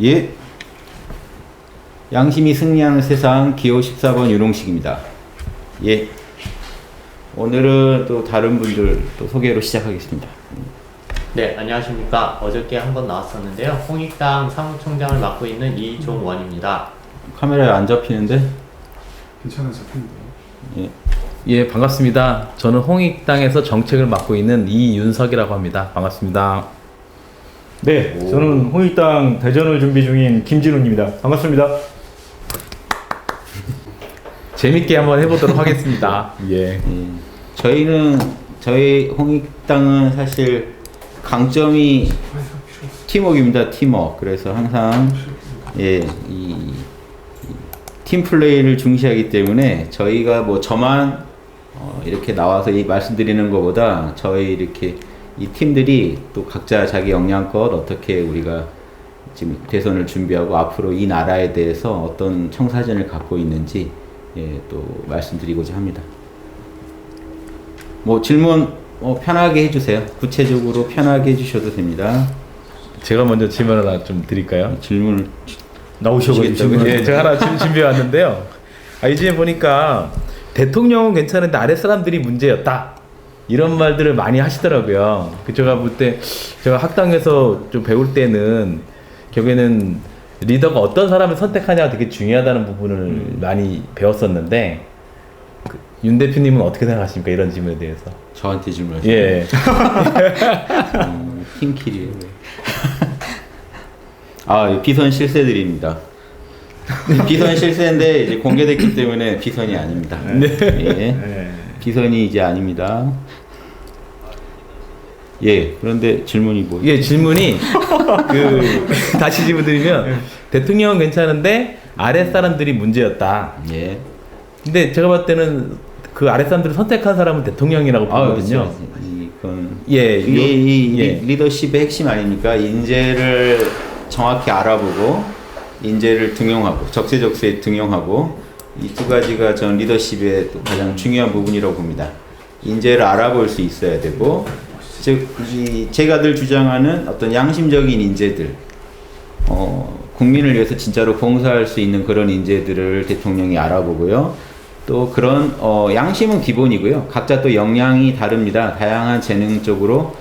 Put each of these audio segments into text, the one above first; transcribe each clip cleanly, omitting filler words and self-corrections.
예. 양심이 승리하는 세상 기호 14번 유롱식입니다. 예. 오늘은 또 다른 분들 또 소개로 시작하겠습니다. 네, 안녕하십니까. 어저께 한번 나왔었는데요. 홍익당 사무총장을 맡고 있는 이종원입니다. 카메라에 안 잡히는데? 괜찮아요, 잡힙니다. 예. 예, 반갑습니다. 저는 홍익당에서 정책을 맡고 있는 이윤석이라고 합니다. 반갑습니다. 네, 저는 홍익당 대전을 준비 중인 김진훈입니다. 반갑습니다. 재밌게 한번 해보도록 하겠습니다. 예. 저희 홍익당은 사실 강점이 팀워크입니다. 팀워크. 그래서 항상 팀 플레이를 중시하기 때문에 저희가 뭐 저만 이렇게 나와서 말씀드리는 것보다 저희 이렇게 이 팀들이 또 각자 자기 역량껏 어떻게 우리가 지금 대선을 준비하고 앞으로 이 나라에 대해서 어떤 청사진을 갖고 있는지 또 말씀드리고자 합니다. 뭐 질문 편하게 해주세요. 구체적으로 편하게 해주셔도 됩니다. 제가 먼저 질문 하나 좀 드릴까요? 질문을 나오셔가지고 질문. 예, 제가 하나 준비해 왔는데요. 이제 보니까 대통령은 괜찮은데 아래 사람들이 문제였다. 이런 말들을 많이 하시더라고요. 제가 볼 때, 제가 학당에서 좀 배울 때는 결국에는 리더가 어떤 사람을 선택하냐가 되게 중요하다는 부분을 많이 배웠었는데, 윤 대표님은 어떻게 생각하십니까? 이런 질문에 대해서. 저한테 질문하시죠. 예. 팀킬이에요. 비선 실세들입니다. 비선 실세인데 이제 공개됐기 때문에 비선이 아닙니다. 예. 비선이 이제 아닙니다. 예, 그런데 질문이 뭐예요? 예, 질문이 다시 질문드리면 대통령은 괜찮은데 아래 사람들이 문제였다. 예. 근데 제가 봤을 때는 그 아래 사람들을 선택한 사람은 대통령이라고 보거든요. 이건 예, 이게 리더십의 핵심 아닙니까? 인재를 정확히 알아보고 인재를 등용하고 적재적소에 등용하고 이 두 가지가 전 리더십의 또 가장 중요한 부분이라고 봅니다. 인재를 알아볼 수 있어야 되고, 즉 제가 늘 주장하는 어떤 양심적인 인재들, 국민을 위해서 진짜로 봉사할 수 있는 그런 인재들을 대통령이 알아보고요. 또 그런 양심은 기본이고요. 각자 또 역량이 다릅니다. 다양한 재능 쪽으로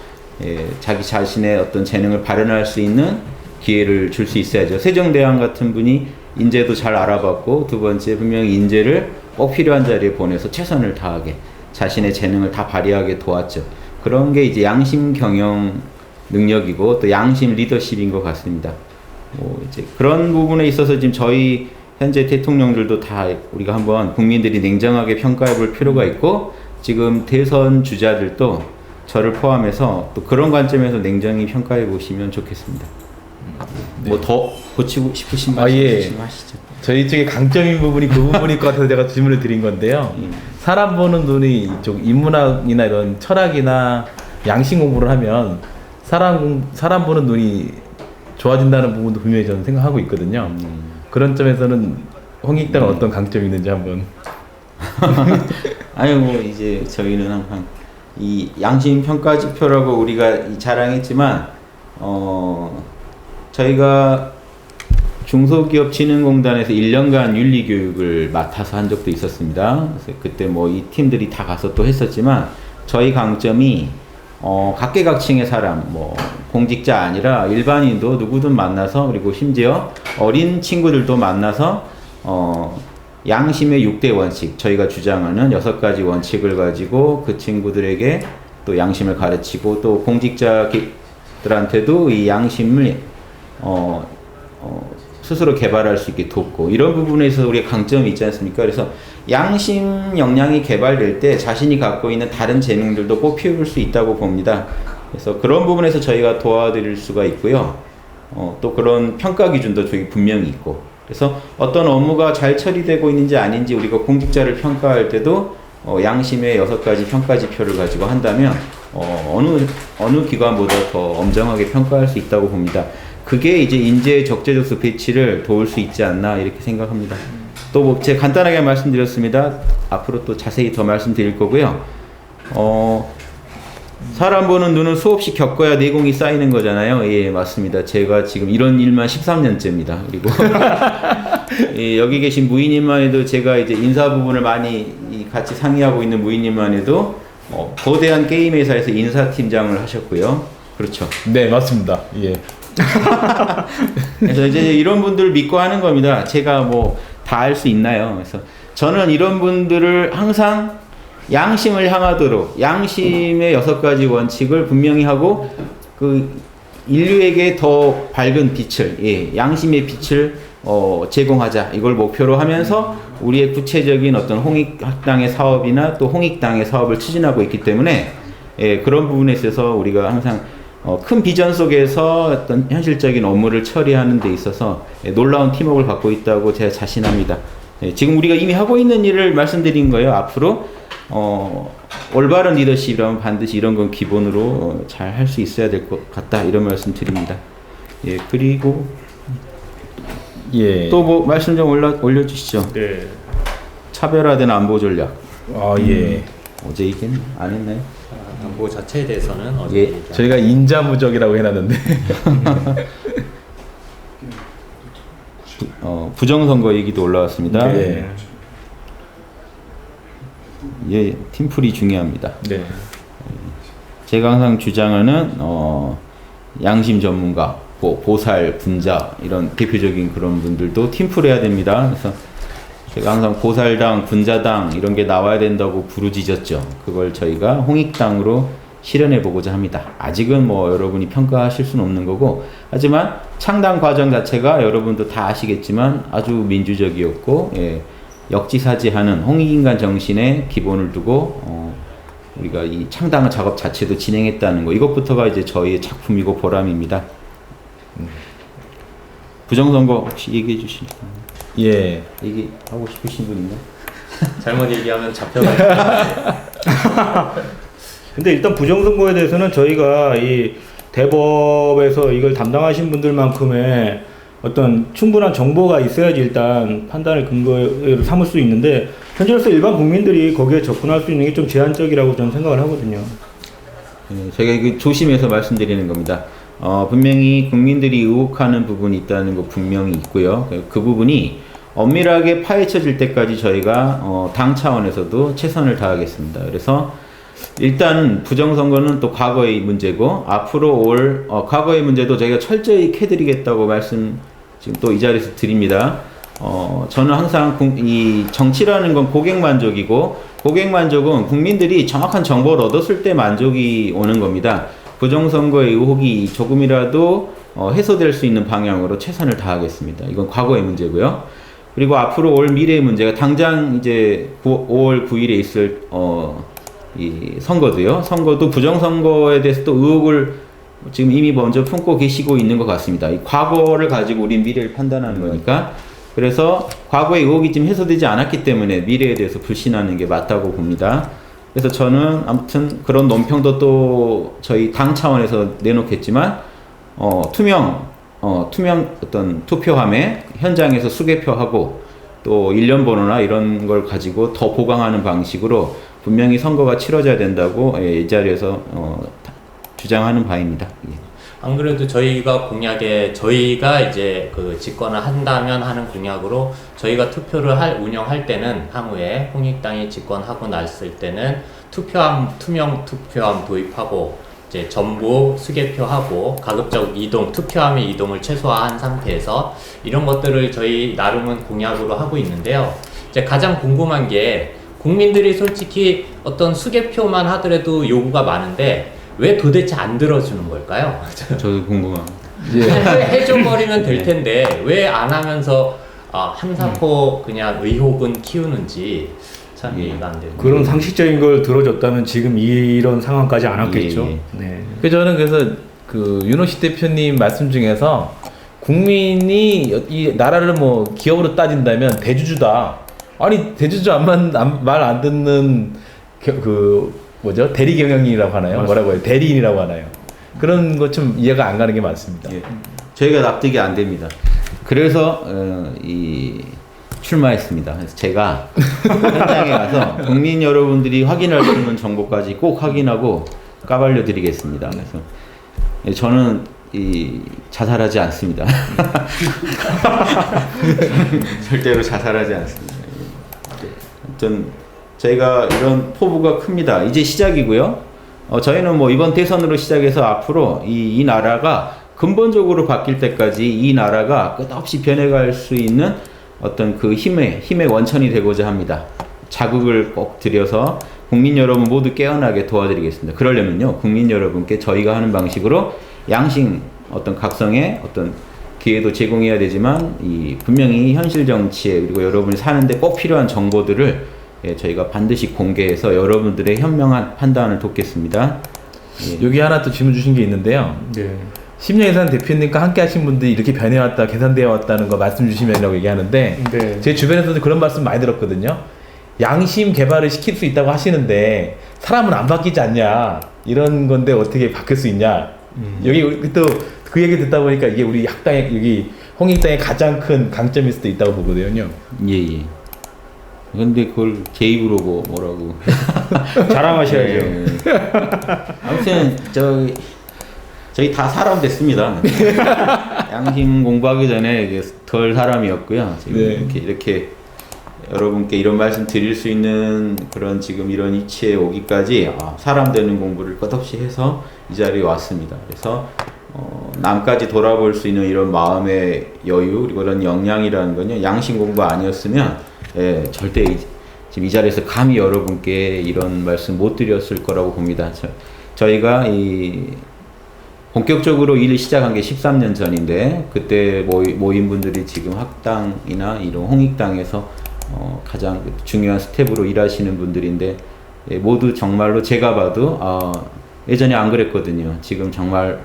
자기 자신의 어떤 재능을 발현할 수 있는 기회를 줄 수 있어야죠. 세종대왕 같은 분이 인재도 잘 알아봤고, 두 번째 분명히 인재를 꼭 필요한 자리에 보내서 최선을 다하게 자신의 재능을 다 발휘하게 도왔죠. 그런 게 이제 양심 경영 능력이고 또 양심 리더십인 것 같습니다. 이제 그런 부분에 있어서 지금 저희 현재 대통령들도 다 우리가 한번 국민들이 냉정하게 평가해 볼 필요가 있고, 지금 대선 주자들도 저를 포함해서 또 그런 관점에서 냉정히 평가해 보시면 좋겠습니다. 뭐 더 고치고 싶으신 말씀하시죠. 저희 쪽에 강점인 부분이 그 부분일 것 같아서 제가 질문을 드린 건데요. 사람 보는 눈이 이쪽 인문학이나 이런 철학이나 양심 공부를 하면 사람 보는 눈이 좋아진다는 부분도 분명히 저는 생각하고 있거든요. 그런 점에서는 홍익당은 어떤 강점이 있는지 한번. 이제 저희는 항상 이 양심 평가 지표라고 우리가 자랑했지만 저희가 중소기업진흥공단에서 1년간 윤리교육을 맡아서 한 적도 있었습니다. 그래서 그때 이 팀들이 다 가서 또 했었지만, 저희 강점이 각계각층의 사람, 공직자 아니라 일반인도 누구든 만나서, 그리고 심지어 어린 친구들도 만나서 양심의 6대 원칙, 저희가 주장하는 6가지 원칙을 가지고 그 친구들에게 또 양심을 가르치고, 또 공직자들한테도 이 양심을 스스로 개발할 수 있게 돕고, 이런 부분에서 우리의 강점이 있지 않습니까? 그래서 양심 역량이 개발될 때 자신이 갖고 있는 다른 재능들도 꼭 피울 수 있다고 봅니다. 그래서 그런 부분에서 저희가 도와드릴 수가 있고요. 또 그런 평가 기준도 저희 분명히 있고, 그래서 어떤 업무가 잘 처리되고 있는지 아닌지 우리가 공직자를 평가할 때도 양심의 6가지 평가 지표를 가지고 한다면 어느 기관보다 더 엄정하게 평가할 수 있다고 봅니다. 그게 이제 인재의 적재적소 배치를 도울 수 있지 않나 이렇게 생각합니다. 또 제가 간단하게 말씀드렸습니다. 앞으로 또 자세히 더 말씀드릴 거고요. 사람 보는 눈은 수없이 겪어야 내공이 쌓이는 거잖아요. 예, 맞습니다. 제가 지금 이런 일만 13년째입니다. 그리고 예, 여기 계신 무인님만 해도 제가 이제 인사 부분을 많이 같이 상의하고 있는 무인님만 해도 거대한 게임 회사에서 인사팀장을 하셨고요. 그렇죠. 네, 맞습니다. 예. 그래서 이제 이런 분들 믿고 하는 겁니다. 제가 뭐 다 할 수 있나요? 그래서 저는 이런 분들을 항상 양심을 향하도록 양심의 6가지 원칙을 분명히 하고 그 인류에게 더 밝은 빛을 양심의 빛을 제공하자 이걸 목표로 하면서 우리의 구체적인 어떤 홍익학당의 사업이나 또 홍익당의 사업을 추진하고 있기 때문에 그런 부분에 있어서 우리가 항상 큰 비전 속에서 어떤 현실적인 업무를 처리하는 데 있어서 놀라운 팀워크를 갖고 있다고 제가 자신합니다. 지금 우리가 이미 하고 있는 일을 말씀드린 거예요. 앞으로 올바른 리더십이라면 반드시 이런 건 기본으로 잘 할 수 있어야 될 것 같다 이런 말씀 드립니다. 예, 그리고 예. 또 뭐 말씀 좀 올려주시죠. 네. 차별화된 안보 전략. 아, 예. 어제 얘기는 안 했나요? 안보 자체에 대해서는 어제 예, 얘기한 저희가 인자무적이라고 해놨는데. 부정선거 얘기도 올라왔습니다. 네. 예, 팀플이 중요합니다. 네. 제가 항상 주장하는 양심 전문가, 보살, 군자 이런 대표적인 그런 분들도 팀플 해야 됩니다. 그래서 제가 항상 보살당, 군자당 이런 게 나와야 된다고 부르짖었죠. 그걸 저희가 홍익당으로 실현해 보고자 합니다. 아직은 뭐 여러분이 평가하실 수는 없는 거고, 하지만 창당 과정 자체가 여러분도 다 아시겠지만 아주 민주적이었고, 역지사지하는 홍익인간 정신의 기본을 두고 우리가 이 창당 작업 자체도 진행했다는 거, 이것부터가 이제 저희의 작품이고 보람입니다. 부정선거 혹시 얘기해 주실까요? 예. 얘기하고 싶으신 분 있나요? 잘못 얘기하면 잡혀가요. 근데 일단 부정선거에 대해서는 저희가 이 대법에서 이걸 담당하신 분들만큼의 어떤 충분한 정보가 있어야지 일단 판단을 근거로 삼을 수 있는데, 현재로서 일반 국민들이 거기에 접근할 수 있는 게 좀 제한적이라고 저는 생각을 하거든요. 제가 이거 조심해서 말씀드리는 겁니다. 분명히 국민들이 의혹하는 부분이 있다는 거 분명히 있고요. 그 부분이 엄밀하게 파헤쳐질 때까지 저희가 당 차원에서도 최선을 다하겠습니다. 그래서 일단 부정선거는 또 과거의 문제고, 앞으로 올 과거의 문제도 저희가 철저히 캐드리겠다고 말씀 지금 또 이 자리에서 드립니다. 저는 항상 이 정치라는 건 고객만족이고, 고객만족은 국민들이 정확한 정보를 얻었을 때 만족이 오는 겁니다. 부정선거의 의혹이 조금이라도 해소될 수 있는 방향으로 최선을 다하겠습니다. 이건 과거의 문제고요. 그리고 앞으로 올 미래의 문제가 당장 이제 5월 9일에 있을 이 선거도요. 선거도 부정선거에 대해서 또 의혹을 지금 이미 먼저 품고 계시고 있는 것 같습니다. 이 과거를 가지고 우린 미래를 판단하는 거니까. 그래서 과거의 의혹이 지금 해소되지 않았기 때문에 미래에 대해서 불신하는 게 맞다고 봅니다. 그래서 저는 아무튼 그런 논평도 또 저희 당 차원에서 내놓겠지만, 투명 어떤 투표함에 현장에서 수개표하고 또 일련 번호나 이런 걸 가지고 더 보강하는 방식으로 분명히 선거가 치러져야 된다고 이 자리에서 주장하는 바입니다. 예. 안 그래도 저희가 이제 그 집권을 한다면 하는 공약으로, 저희가 투표를 운영할 때는 향후에 홍익당이 집권하고 났을 때는 투명 투표함 도입하고, 이제 전부 수개표하고 가급적 투표함의 이동을 최소화한 상태에서 이런 것들을 저희 나름은 공약으로 하고 있는데요. 이제 가장 궁금한 게, 국민들이 솔직히 어떤 수개표만 하더라도 요구가 많은데 왜 도대체 안 들어주는 걸까요? 저도 궁금합니다. 해줘버리면 될 텐데 왜 안 하면서 한사코 그냥 의혹은 키우는지 참 이해가 안 되는. 그런 상식적인 걸 들어줬다면 지금 이런 상황까지 안 왔겠죠. 네. 저는 그래서 그 윤호식 대표님 말씀 중에서 국민이 이 나라를 뭐 기업으로 따진다면 대주주다. 아니 대주주 말 안 듣는 대리 경영인이라고 하나요? 맞습니다. 뭐라고 해요? 대리인이라고 하나요? 그런 것 좀 이해가 안 가는 게 많습니다. 예. 저희가 납득이 안 됩니다. 그래서 출마했습니다. 그래서 제가 현장에 가서 국민 여러분들이 확인할 수 있는 정보까지 꼭 확인하고 까발려 드리겠습니다. 그래서 예, 저는 자살하지 않습니다. 절대로 자살하지 않습니다. 아무튼 저희가 이런 포부가 큽니다. 이제 시작이고요. 저희는 뭐 이번 대선으로 시작해서 앞으로 이 나라가 근본적으로 바뀔 때까지 이 나라가 끝없이 변해갈 수 있는 어떤 그 힘의 원천이 되고자 합니다. 자극을 꼭 들여서 국민 여러분 모두 깨어나게 도와드리겠습니다. 그러려면요, 국민 여러분께 저희가 하는 방식으로 양심 어떤 각성의 어떤 기회도 제공해야 되지만 분명히 현실 정치에 그리고 여러분이 사는데 꼭 필요한 정보들을 저희가 반드시 공개해서 여러분들의 현명한 판단을 돕겠습니다. 여기 하나 또 질문 주신 게 있는데요. 네. 심영예산 대표님과 함께 하신 분들이 이렇게 변해왔다, 개선되어 왔다는 거 말씀 주시면이라고 얘기하는데 네. 제 주변에서도 그런 말씀 많이 들었거든요. 양심 개발을 시킬 수 있다고 하시는데 사람은 안 바뀌지 않냐, 이런 건데 어떻게 바뀔 수 있냐. 여기 또 그 얘기 듣다 보니까 이게 우리 학당의 여기 홍익당의 가장 큰 강점일 수도 있다고 보거든요. 예. 근데 그걸 제 입으로 뭐라고 자랑하셔야죠. 예. 아무튼 저희 다 사람 됐습니다. 양심 공부하기 전에 이게 덜 사람이었고요. 지금 네. 이렇게 여러분께 이런 말씀 드릴 수 있는 그런 지금 이런 이치에 오기까지 사람 되는 공부를 끝없이 해서 이 자리에 왔습니다. 그래서 남까지 돌아볼 수 있는 이런 마음의 여유 그리고 그런 역량이라는 건요, 양심 공부 아니었으면 절대 지금 이 자리에서 감히 여러분께 이런 말씀 못 드렸을 거라고 봅니다. 저희가 본격적으로 일을 시작한 게 13년 전인데 그때 모인 분들이 지금 학당이나 이런 홍익당에서 가장 중요한 스텝으로 일하시는 분들인데 모두 정말로 제가 봐도 예전에 안 그랬거든요. 지금 정말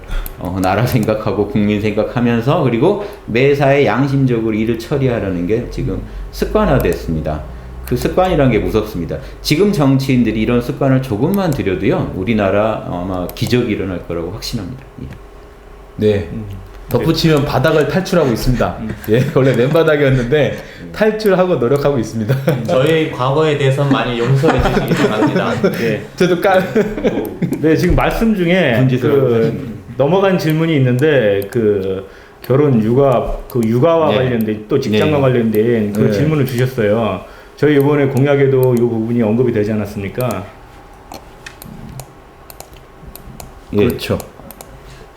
나라 생각하고 국민 생각하면서 그리고 매사에 양심적으로 일을 처리하라는 게 지금 습관화됐습니다. 그 습관이란 게 무섭습니다. 지금 정치인들이 이런 습관을 조금만 들여도요, 우리나라 아마 기적이 일어날 거라고 확신합니다. 예. 네. 덧붙이면 바닥을 탈출하고 있습니다. 예, 원래 맨바닥이었는데 탈출하고 노력하고 있습니다. 저희 과거에 대해서 많이 용서해 주시기 바랍니다. 네. 저도 네, 지금 말씀 중에 넘어간 질문이 있는데 결혼 육아와 네. 관련된 또 직장과 네. 관련된 그 네. 질문을 주셨어요. 저희 이번에 공약에도 이 부분이 언급이 되지 않았습니까? 예. 그렇죠.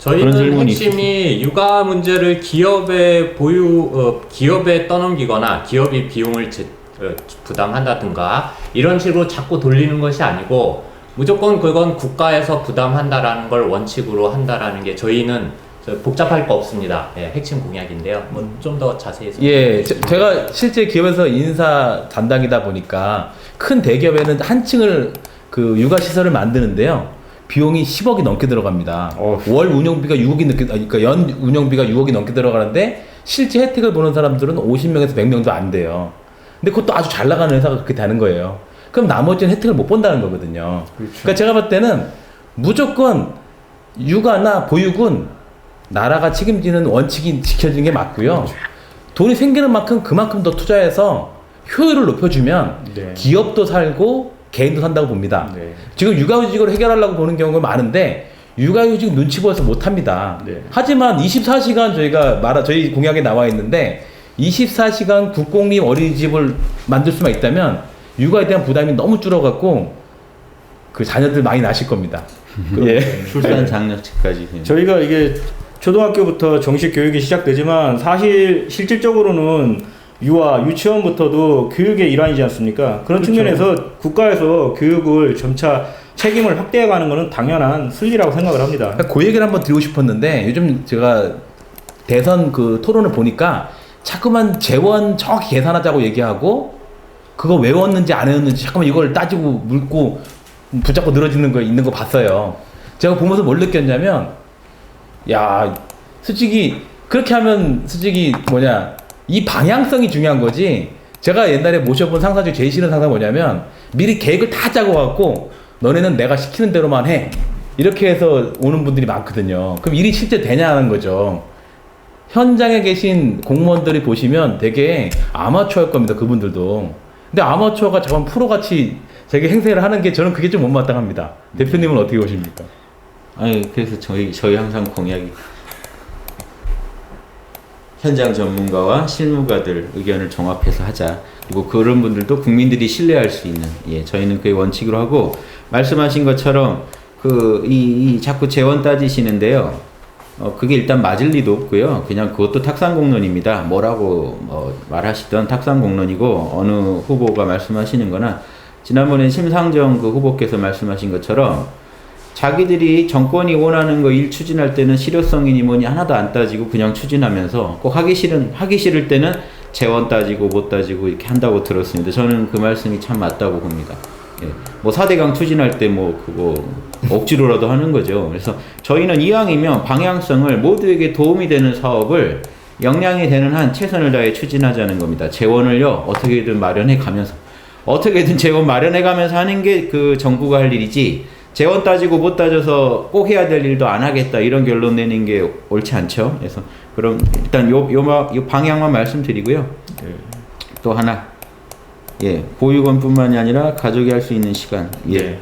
그런 저희는 질문이 핵심이 육아 문제를 기업에 떠넘기거나 기업이 비용을 부담한다든가 이런 식으로 자꾸 돌리는 것이 아니고 무조건 그건 국가에서 부담한다라는 걸 원칙으로 한다라는 게 저희는 복잡할 거 없습니다. 예, 핵심 공약인데요. 뭐 좀 더 자세히 예, 제가 실제 기업에서 인사 담당이다 보니까 큰 대기업에는 한 층을 육아 시설을 만드는데요. 비용이 10억이 넘게 들어갑니다. 월 운영비가 6억이 넘게, 그러니까 연 운영비가 6억이 넘게 들어가는데 실제 혜택을 보는 사람들은 50명에서 100명도 안 돼요. 근데 그것도 아주 잘 나가는 회사가 그렇게 되는 거예요. 그럼 나머지는 혜택을 못 본다는 거거든요. 그렇죠. 그러니까 제가 봤을 때는 무조건 육아나 보육은 나라가 책임지는 원칙이 지켜지는 게 맞고요. 돈이 생기는 만큼 그만큼 더 투자해서 효율을 높여주면 네. 기업도 살고 개인도 산다고 봅니다. 네. 지금 육아휴직으로 해결하려고 보는 경우가 많은데 육아휴직 눈치 보여서 못합니다. 네. 하지만 24시간 저희 공약에 나와 있는데 24시간 국공립 어린이집을 만들 수만 있다면 육아에 대한 부담이 너무 줄어갖고 그 자녀들 많이 나실 겁니다. 예. 출산 장려치까지. 저희가 이게 초등학교부터 정식 교육이 시작되지만 사실 실질적으로는 유치원부터도 교육의 일환이지 않습니까? 그런 그렇죠. 측면에서 국가에서 교육을 점차 책임을 확대해가는 것은 당연한 순리라고 생각을 합니다. 그 얘기를 한번 드리고 싶었는데 요즘 제가 대선 토론을 보니까 자꾸만 재원 정확히 계산하자고 얘기하고 그거 외웠는지 안 외웠는지 자꾸만 이걸 따지고 묻고 붙잡고 늘어지는 거 있는 거 봤어요. 제가 보면서 뭘 느꼈냐면 솔직히 그렇게 하면 이 방향성이 중요한 거지. 제가 옛날에 모셔본 상사 중에 제일 싫은 상사가 뭐냐면 미리 계획을 다 짜고 갖고 너네는 내가 시키는 대로만 해. 이렇게 해서 오는 분들이 많거든요. 그럼 일이 실제 되냐는 거죠. 현장에 계신 공무원들이 보시면 되게 아마추어일 겁니다. 그분들도. 근데 아마추어가 저건 프로같이 자기 행세를 하는 게 저는 그게 좀 못마땅합니다. 대표님은 어떻게 보십니까? 아니 그래서 저희 항상 공약이 현장 전문가와 실무가들 의견을 종합해서 하자. 그리고 그런 분들도 국민들이 신뢰할 수 있는, 예, 저희는 그게 원칙으로 하고, 말씀하신 것처럼 이 자꾸 재원 따지시는데요. 그게 일단 맞을 리도 없고요. 그냥 그것도 탁상공론입니다. 뭐라고 말하시던 탁상공론이고, 어느 후보가 말씀하시는 거나, 지난번에 심상정 그 후보께서 말씀하신 것처럼 자기들이 정권이 원하는 거 일 추진할 때는 실효성이니 뭐니 하나도 안 따지고 그냥 추진하면서 꼭 하기 싫을 때는 재원 따지고 못 따지고 이렇게 한다고 들었습니다. 저는 그 말씀이 참 맞다고 봅니다. 예. 뭐 4대강 추진할 때 뭐 그거 억지로라도 하는 거죠. 그래서 저희는 이왕이면 방향성을 모두에게 도움이 되는 사업을 역량이 되는 한 최선을 다해 추진하자는 겁니다. 재원을요 어떻게든 마련해 가면서, 어떻게든 재원 마련해 가면서 하는 게 그 정부가 할 일이지, 재원 따지고 못 따져서 꼭 해야 될 일도 안 하겠다 이런 결론 내는 게 옳지 않죠. 그래서 그럼 일단 요 방향만 말씀드리고요. 또 하나, 예, 보육원뿐만이 아니라 가족이 할 수 있는 시간, 예,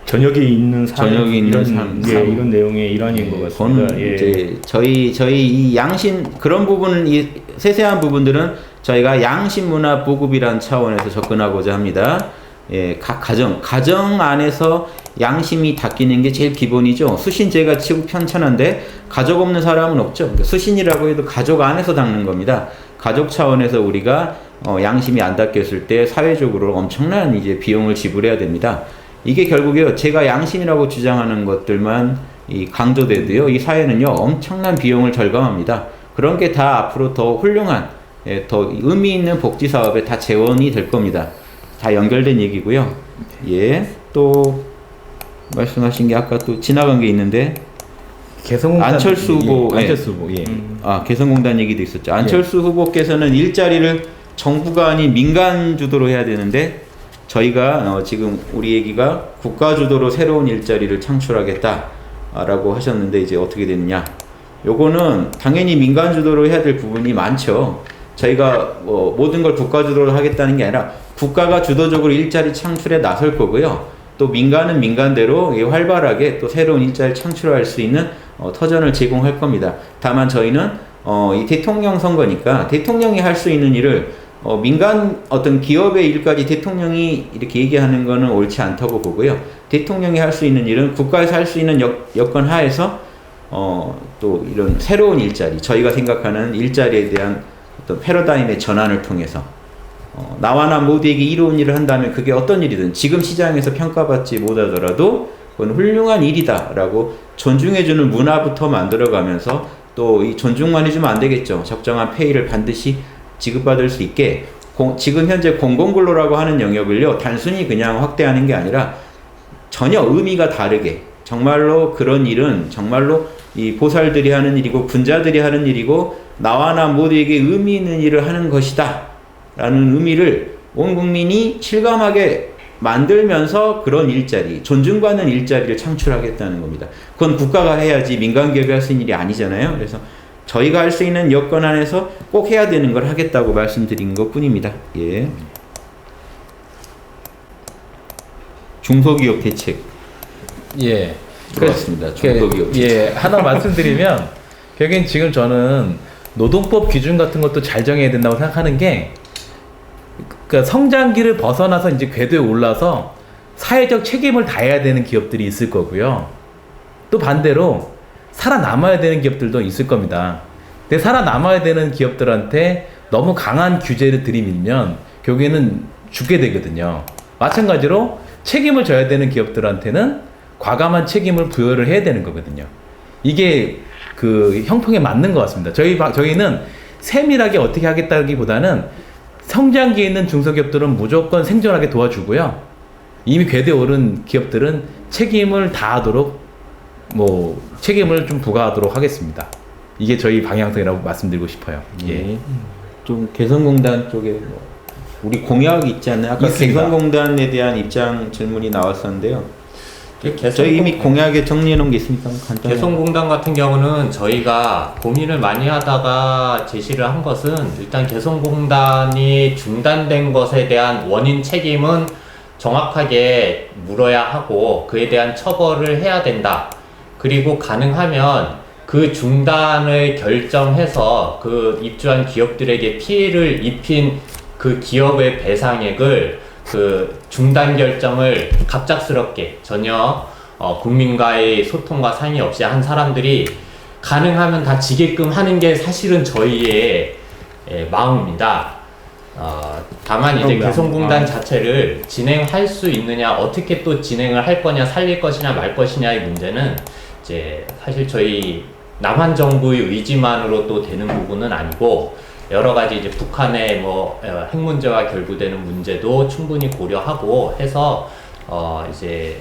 저녁이 있는 삶, 저녁이 있는 이런, 삶, 예, 이런 내용의 일환인 것 같습니다. 예. 이제 저희 이 양심 그런 부분은, 이 세세한 부분들은 저희가 양심 문화 보급이라는 차원에서 접근하고자 합니다. 예, 각 가정 안에서 양심이 닦이는 게 제일 기본이죠. 수신제가 치고 편찮은데 가족 없는 사람은 없죠. 그러니까 수신이라고 해도 가족 안에서 닦는 겁니다. 가족 차원에서 우리가 양심이 안 닦였을 때 사회적으로 엄청난 이제 비용을 지불해야 됩니다. 이게 결국에요, 제가 양심이라고 주장하는 것들만 강조돼도요, 이 사회는요 엄청난 비용을 절감합니다. 그런 게 다 앞으로 더 훌륭한, 예, 더 의미 있는 복지 사업에 다 재원이 될 겁니다. 다 연결된 얘기고요. 예, 또 말씀하신 게 아까 또 지나간 게 있는데, 개성공단 안철수 후보, 예, 안철수 후보, 예. 개성공단 얘기도 있었죠. 안철수 후보께서는 일자리를 정부가 아닌 민간 주도로 해야 되는데, 저희가 지금 우리 얘기가 국가 주도로 새로운 일자리를 창출하겠다라고 하셨는데, 이제 어떻게 됐느냐? 요거는 당연히 민간 주도로 해야 될 부분이 많죠. 저희가 모든 걸 국가 주도로 하겠다는 게 아니라 국가가 주도적으로 일자리 창출에 나설 거고요. 또 민간은 민간대로 활발하게 또 새로운 일자리를 창출할 수 있는 터전을 제공할 겁니다. 다만 저희는 이 대통령 선거니까 대통령이 할 수 있는 일을 민간 어떤 기업의 일까지 대통령이 이렇게 얘기하는 거는 옳지 않다고 보고요. 대통령이 할 수 있는 일은 국가에서 할 수 있는 여건 하에서 또 이런 새로운 일자리, 저희가 생각하는 일자리에 대한 어떤 패러다임의 전환을 통해서 나와나 모두에게 이로운 일을 한다면 그게 어떤 일이든 지금 시장에서 평가받지 못하더라도 그건 훌륭한 일이다라고 존중해주는 문화부터 만들어가면서, 또 이 존중만 해주면 안 되겠죠. 적정한 페이를 반드시 지급받을 수 있게 지금 현재 공공근로라고 하는 영역을요 단순히 그냥 확대하는 게 아니라 전혀 의미가 다르게, 정말로 그런 일은 정말로 이 보살들이 하는 일이고 군자들이 하는 일이고 나와나 모두에게 의미 있는 일을 하는 것이다 라는 의미를 온 국민이 실감하게 만들면서 그런 일자리, 존중받는 일자리를 창출하겠다는 겁니다. 그건 국가가 해야지 민간 기업이 할 수 있는 일이 아니잖아요. 그래서 저희가 할 수 있는 여건 안에서 꼭 해야 되는 걸 하겠다고 말씀드린 것 뿐입니다. 예. 중소기업 대책. 예. 들어왔습니다. 중소기업 대책. 예, 하나 말씀드리면, 결국엔 지금 저는 노동법 기준 같은 것도 잘 정해야 된다고 생각하는 게, 그러니까 성장기를 벗어나서 이제 궤도에 올라서 사회적 책임을 다해야 되는 기업들이 있을 거고요. 또 반대로 살아남아야 되는 기업들도 있을 겁니다. 근데 살아남아야 되는 기업들한테 너무 강한 규제를 들이밀면 결국에는 죽게 되거든요. 마찬가지로 책임을 져야 되는 기업들한테는 과감한 책임을 부여를 해야 되는 거거든요. 이게 그 형평에 맞는 것 같습니다. 저희는 세밀하게 어떻게 하겠다기보다는 성장기에 있는 중소기업들은 무조건 생존하게 도와주고요. 이미 궤도에 오른 기업들은 책임을 다하도록 책임을 좀 부과하도록 하겠습니다. 이게 저희 방향성이라고 말씀드리고 싶어요. 예. 좀 개성공단 쪽에 우리 공약이 있지 않나요? 아까 있습니다. 개성공단에 대한 입장 질문이 나왔었는데요. 저희 이미 공약에 정리해 놓은 게 있으니까 간단히. 개성공단 같은 경우는 저희가 고민을 많이 하다가 제시를 한 것은, 일단 개성공단이 중단된 것에 대한 원인 책임은 정확하게 물어야 하고 그에 대한 처벌을 해야 된다. 그리고 가능하면 그 중단을 결정해서 그 입주한 기업들에게 피해를 입힌 그 기업의 배상액을 그 중단 결정을 갑작스럽게 전혀 국민과의 소통과 상의 없이 한 사람들이 가능하면 다 지게끔 하는 게 사실은 저희의 마음입니다. 다만 이제 개성공단 자체를 진행할 수 있느냐, 어떻게 또 진행을 할 거냐, 살릴 것이냐 말 것이냐의 문제는 이제 사실 저희 남한 정부의 의지만으로 또 되는 부분은 아니고, 여러 가지 이제 북한의 뭐 핵 문제와 결부되는 문제도 충분히 고려하고 해서 이제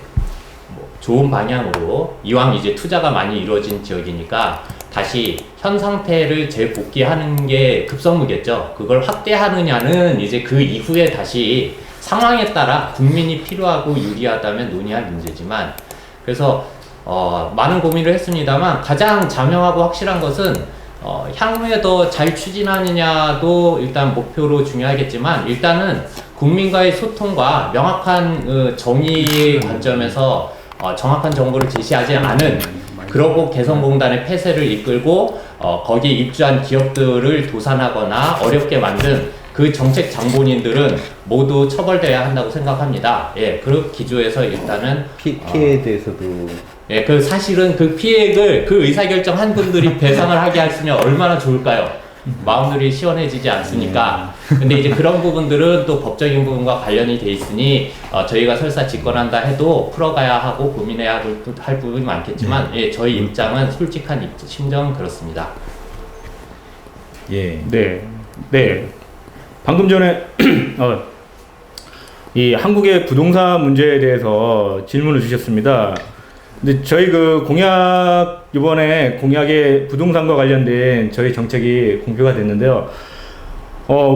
뭐 좋은 방향으로, 이왕 이제 투자가 많이 이루어진 지역이니까 다시 현 상태를 재복귀하는 게 급선무겠죠. 그걸 확대하느냐는 이제 그 이후에 다시 상황에 따라 국민이 필요하고 유리하다면 논의할 문제지만, 그래서 많은 고민을 했습니다만 가장 자명하고 확실한 것은 향후에 더 잘 추진하느냐도 일단 목표로 중요하겠지만, 일단은 국민과의 소통과 명확한 정의의 관점에서 정확한 정보를 제시하지 않은, 그러고 개성공단의 폐쇄를 이끌고 거기에 입주한 기업들을 도산하거나 어렵게 만든 그 정책 장본인들은 모두 처벌돼야 한다고 생각합니다. 예, 그 기조에서 일단은 피해에 대해서도 예, 그 사실은 그 피해액을 그 의사결정 한 분들이 배상을 하게 했으면 얼마나 좋을까요? 마음들이 시원해지지 않습니까? 근데 이제 그런 부분들은 또 법적인 부분과 관련이 돼 있으니 저희가 설사 집권한다 해도 풀어가야 하고 고민해야 할 부분이 많겠지만, 예, 저희 입장은 솔직한 심정은 그렇습니다. 예. 네. 방금 전에 이 한국의 부동산 문제에 대해서 질문을 주셨습니다. 근데 저희 그 공약, 이번에 공약의 부동산과 관련된 저희 정책이 공표가 됐는데요.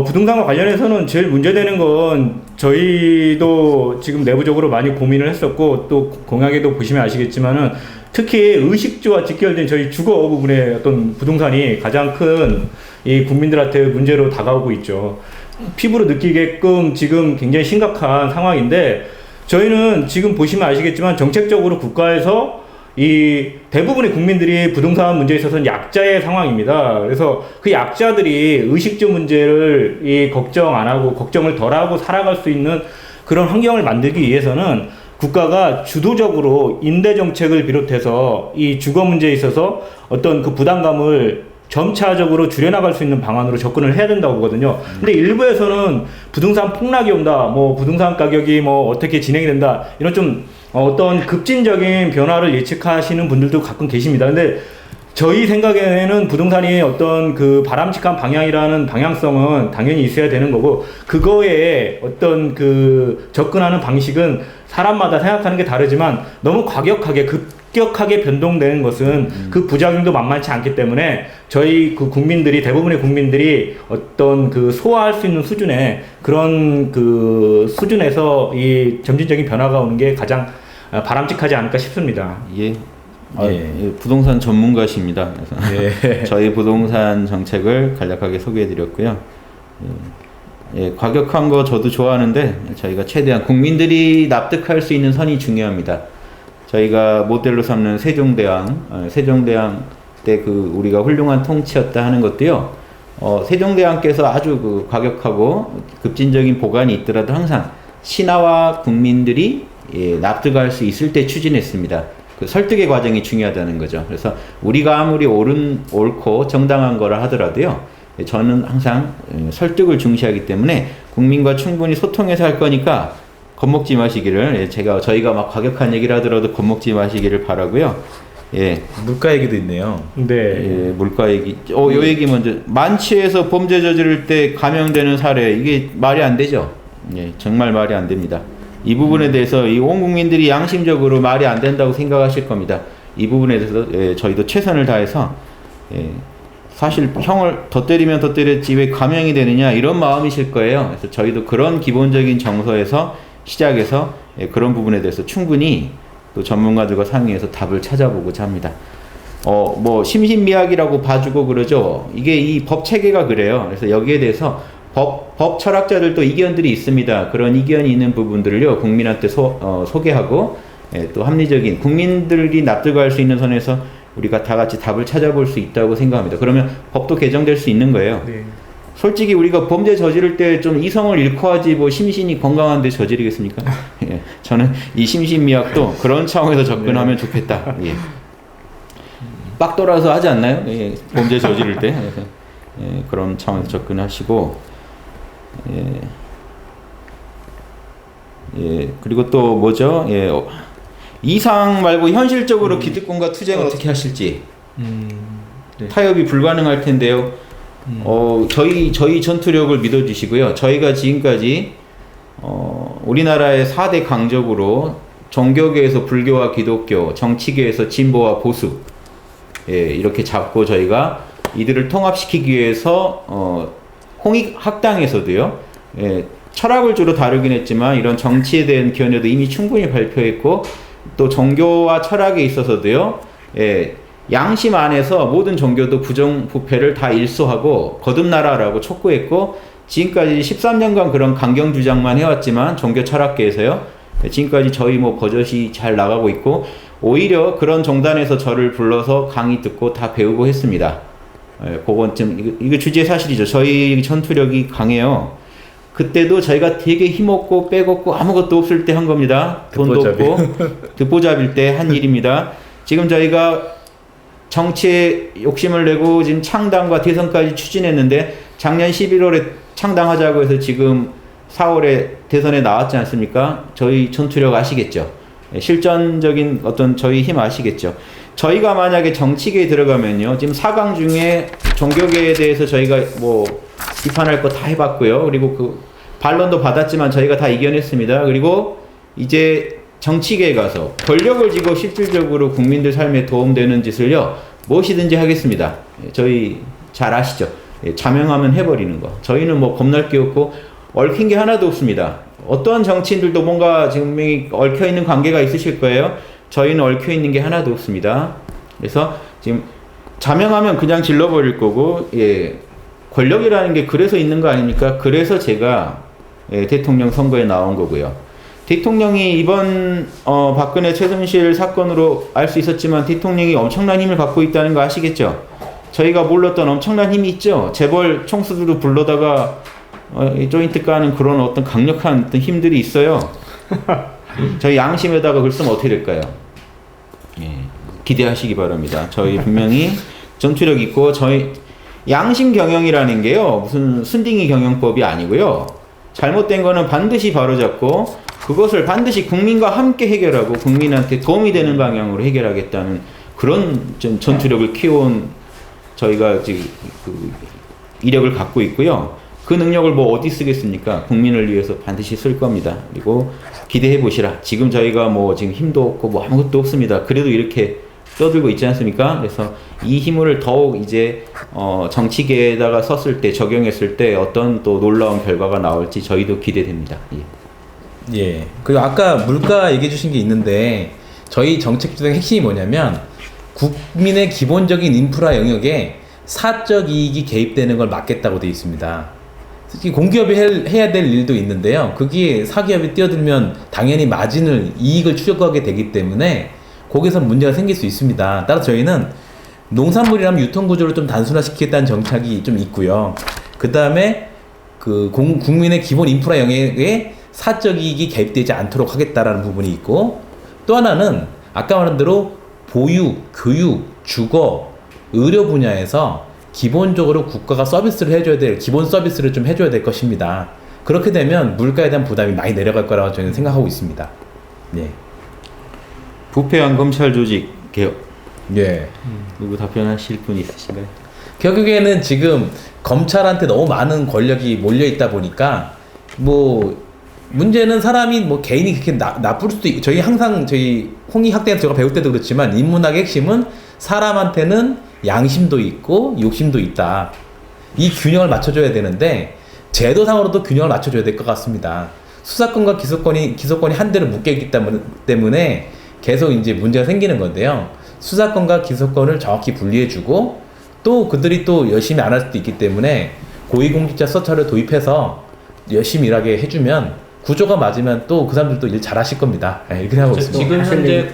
부동산과 관련해서는 제일 문제되는 건, 저희도 지금 내부적으로 많이 고민을 했었고, 또 공약에도 보시면 아시겠지만은, 특히 의식주와 직결된 저희 주거 부분의 어떤 부동산이 가장 큰 이 국민들한테 문제로 다가오고 있죠. 피부로 느끼게끔 지금 굉장히 심각한 상황인데, 저희는 지금 보시면 아시겠지만 정책적으로 국가에서 이 대부분의 국민들이 부동산 문제에 있어서는 약자의 상황입니다. 그래서 그 약자들이 의식주 문제를 걱정 안 하고 걱정을 덜 하고 살아갈 수 있는 그런 환경을 만들기 위해서는 국가가 주도적으로 임대 정책을 비롯해서 이 주거 문제에 있어서 어떤 그 부담감을 점차적으로 줄여나갈 수 있는 방안으로 접근을 해야 된다고 보거든요. 근데 일부에서는 부동산 폭락이 온다, 뭐 부동산 가격이 뭐 어떻게 진행이 된다, 이런 좀 어떤 급진적인 변화를 예측하시는 분들도 가끔 계십니다. 근데 저희 생각에는 부동산이 어떤 그 바람직한 방향이라는 방향성은 당연히 있어야 되는 거고, 그거에 어떤 그 접근하는 방식은 사람마다 생각하는 게 다르지만, 너무 과격하게 급격하게 변동되는 것은 그 부작용도 만만치 않기 때문에, 저희 그 국민들이, 대부분의 국민들이 어떤 그 소화할 수 있는 수준의 그런 그 수준에서 이 점진적인 변화가 오는 게 가장 바람직하지 않을까 싶습니다. 예. 부동산 전문가십니다. 그래서 저희 부동산 정책을 간략하게 소개해드렸고요. 과격한 거 저도 좋아하는데, 저희가 최대한 국민들이 납득할 수 있는 선이 중요합니다. 저희가 모델로 삼는 세종대왕 때 그 우리가 훌륭한 통치였다 하는 것도요, 세종대왕께서 아주 그 과격하고 급진적인 보관이 있더라도 항상 신하와 국민들이 납득할 수 있을 때 추진했습니다. 그 설득의 과정이 중요하다는 거죠. 그래서 우리가 아무리 옳고 정당한 거라 하더라도요, 저는 항상 설득을 중시하기 때문에 국민과 충분히 소통해서 할 거니까 겁먹지 마시기를, 저희가 막 과격한 얘기를 하더라도 겁먹지 마시기를 바라고요. 예. 물가 얘기도 있네요. 네. 물가 얘기. 요 얘기 먼저. 만취해서 범죄 저지를 때 감형되는 사례, 이게 말이 안 되죠. 예, 정말 말이 안 됩니다. 이 부분에 대해서 이 온 국민들이 양심적으로 말이 안 된다고 생각하실 겁니다. 이 부분에 대해서 저희도 최선을 다해서, 사실 형을 더 때리면 더 때렸지 왜 감형이 되느냐, 이런 마음이실 거예요. 그래서 저희도 그런 기본적인 정서에서 시작해서 그런 부분에 대해서 충분히 또 전문가들과 상의해서 답을 찾아보고자 합니다. 뭐 심신미약이라고 봐주고 그러죠. 이게 이 법 체계가 그래요. 그래서 여기에 대해서 법 철학자들도 이견들이 있습니다. 그런 이견이 있는 부분들을요 국민한테 소개하고 또 합리적인 국민들이 납득할 수 있는 선에서 우리가 다 같이 답을 찾아볼 수 있다고 생각합니다. 그러면 법도 개정될 수 있는 거예요. 네. 솔직히 우리가 범죄 저지를 때 좀 이성을 잃고 하지 뭐 심신이 건강한데 저지르겠습니까? 예, 저는 이 심신미약도 그런 차원에서 접근하면 좋겠다. 예. 빡 돌아서 하지 않나요? 예, 범죄 저지를 때 예, 그런 차원에서 접근하시고 예, 예, 그리고 또 뭐죠? 예, 이상 말고 현실적으로 기득권과 투쟁을 어떻게 하실지 네. 타협이 불가능할 텐데요. 저희 전투력을 믿어주시고요. 저희가 지금까지 우리나라의 4대 강적으로 종교계에서 불교와 기독교, 정치계에서 진보와 보수 예, 이렇게 잡고 저희가 이들을 통합시키기 위해서 홍익학당에서도요. 예, 철학을 주로 다루긴 했지만 이런 정치에 대한 견해도 이미 충분히 발표했고 또 종교와 철학에 있어서도요. 예, 양심 안에서 모든 종교도 부정부패를 다 일소하고 거듭나라라고 촉구했고 지금까지 13년간 그런 강경 주장만 해왔지만 종교 철학계에서요. 지금까지 저희 뭐 버젓이 잘 나가고 있고 오히려 그런 종단에서 저를 불러서 강의 듣고 다 배우고 했습니다. 예, 그건 좀 이거 주제 사실이죠. 저희 전투력이 강해요. 그때도 저희가 되게 힘없고 빼곡고 아무것도 없을 때 한 겁니다. 돈도 없고 듣보잡일 때 한 일입니다. 지금 저희가 정치에 욕심을 내고 지금 창당과 대선까지 추진했는데 작년 11월에 창당하자고 해서 지금 4월에 대선에 나왔지 않습니까? 저희 전투력 아시겠죠? 실전적인 어떤 저희 힘 아시겠죠? 저희가 만약에 정치계에 들어가면요. 지금 4강 중에 종교계에 대해서 저희가 뭐 비판할 거 다 해봤고요. 그리고 그 반론도 받았지만 저희가 다 이겨냈습니다. 그리고 이제 정치계에 가서 권력을 쥐고 실질적으로 국민들 삶에 도움되는 짓을요. 무엇이든지 하겠습니다. 저희 잘 아시죠? 자명하면 해버리는 거. 저희는 뭐 겁날 게 없고 얽힌 게 하나도 없습니다. 어떠한 정치인들도 뭔가 지금 얽혀있는 관계가 있으실 거예요. 저희는 얽혀있는 게 하나도 없습니다. 그래서 지금 자명하면 그냥 질러버릴 거고 예, 권력이라는 게 그래서 있는 거 아닙니까? 그래서 제가 대통령 선거에 나온 거고요. 대통령이 이번 박근혜 최순실 사건으로 알 수 있었지만 대통령이 엄청난 힘을 갖고 있다는 거 아시겠죠? 저희가 몰랐던 엄청난 힘이 있죠. 재벌 총수들도 불러다가 조인트 까는 그런 어떤 강력한 어떤 힘들이 있어요. 저희 양심에다가 그걸 쓰면 어떻게 될까요? 예, 기대하시기 바랍니다. 저희 분명히 전투력 있고 저희 양심 경영이라는 게요. 무슨 순딩이 경영법이 아니고요. 잘못된 거는 반드시 바로잡고 그것을 반드시 국민과 함께 해결하고 국민한테 도움이 되는 방향으로 해결하겠다는 그런 전투력을 키워온 저희가 지금 그 이력을 갖고 있고요. 그 능력을 뭐 어디 쓰겠습니까? 국민을 위해서 반드시 쓸 겁니다. 그리고 기대해 보시라. 지금 저희가 뭐 지금 힘도 없고 뭐 아무것도 없습니다. 그래도 이렇게 떠들고 있지 않습니까? 그래서 이 힘을 더욱 이제 정치계에다가 썼을 때 적용했을 때 어떤 또 놀라운 결과가 나올지 저희도 기대됩니다. 예. 예. 그리고 아까 물가 얘기해 주신 게 있는데 저희 정책 주장의 핵심이 뭐냐면 국민의 기본적인 인프라 영역에 사적 이익이 개입되는 걸 막겠다고 되어 있습니다. 특히 공기업이 해야 될 일도 있는데요. 거기에 사기업이 뛰어들면 당연히 마진을 이익을 추적하게 되기 때문에 거기서 문제가 생길 수 있습니다. 따라서 저희는 농산물이라면 유통구조를 좀 단순화시키겠다는 정책이 좀 있고요. 그 다음에 그 국민의 기본 인프라 영역에 사적 이익이 개입되지 않도록 하겠다라는 부분이 있고 또 하나는 아까 말한 대로 보육, 교육, 주거, 의료 분야에서 기본적으로 국가가 서비스를 해줘야 될 기본 서비스를 좀 해줘야 될 것입니다. 그렇게 되면 물가에 대한 부담이 많이 내려갈 거라고 저는 생각하고 있습니다. 예. 부패한 검찰 조직 개혁. 예. 누구 답변하실 분 있으신가요? 결국에는 지금 검찰한테 너무 많은 권력이 몰려 있다 보니까 뭐 문제는 사람이 뭐 개인이 그렇게 나쁠 수도 있고 저희 항상 저희 홍익학대에서 제가 배울 때도 그렇지만 인문학의 핵심은 사람한테는 양심도 있고 욕심도 있다. 이 균형을 맞춰줘야 되는데 제도상으로도 균형을 맞춰줘야 될 것 같습니다. 수사권과 기소권이 한 대로 묶여있기 때문에 계속 이제 문제가 생기는 건데요. 수사권과 기소권을 정확히 분리해주고 또 그들이 또 열심히 안 할 수도 있기 때문에 고위공직자 서찰을 도입해서 열심히 일하게 해주면 구조가 맞으면 또 그 사람들도 일 잘하실 겁니다. 예, 이렇게 하고 있습니다. 지금 현재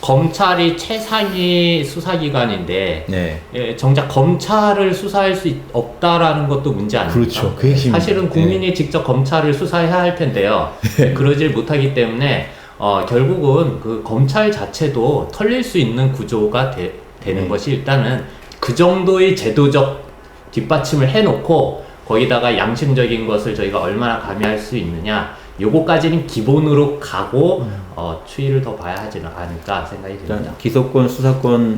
검찰이 최상위 수사기관인데 네. 예, 정작 검찰을 수사할 수 없다라는 것도 문제 아닙니까? 그렇죠. 그 핵심입니다. 사실은 국민이 직접 검찰을 수사해야 할 텐데요. 그러질 못하기 때문에 결국은 그 검찰 자체도 털릴 수 있는 구조가 되는 것이 일단은 그 정도의 제도적 뒷받침을 해놓고 거기다가 양심적인 것을 저희가 얼마나 가미할 수 있느냐, 요거까지는 기본으로 가고 추이를 더 봐야 하지 않을까 생각이 듭니다. 일단 기소권, 수사권을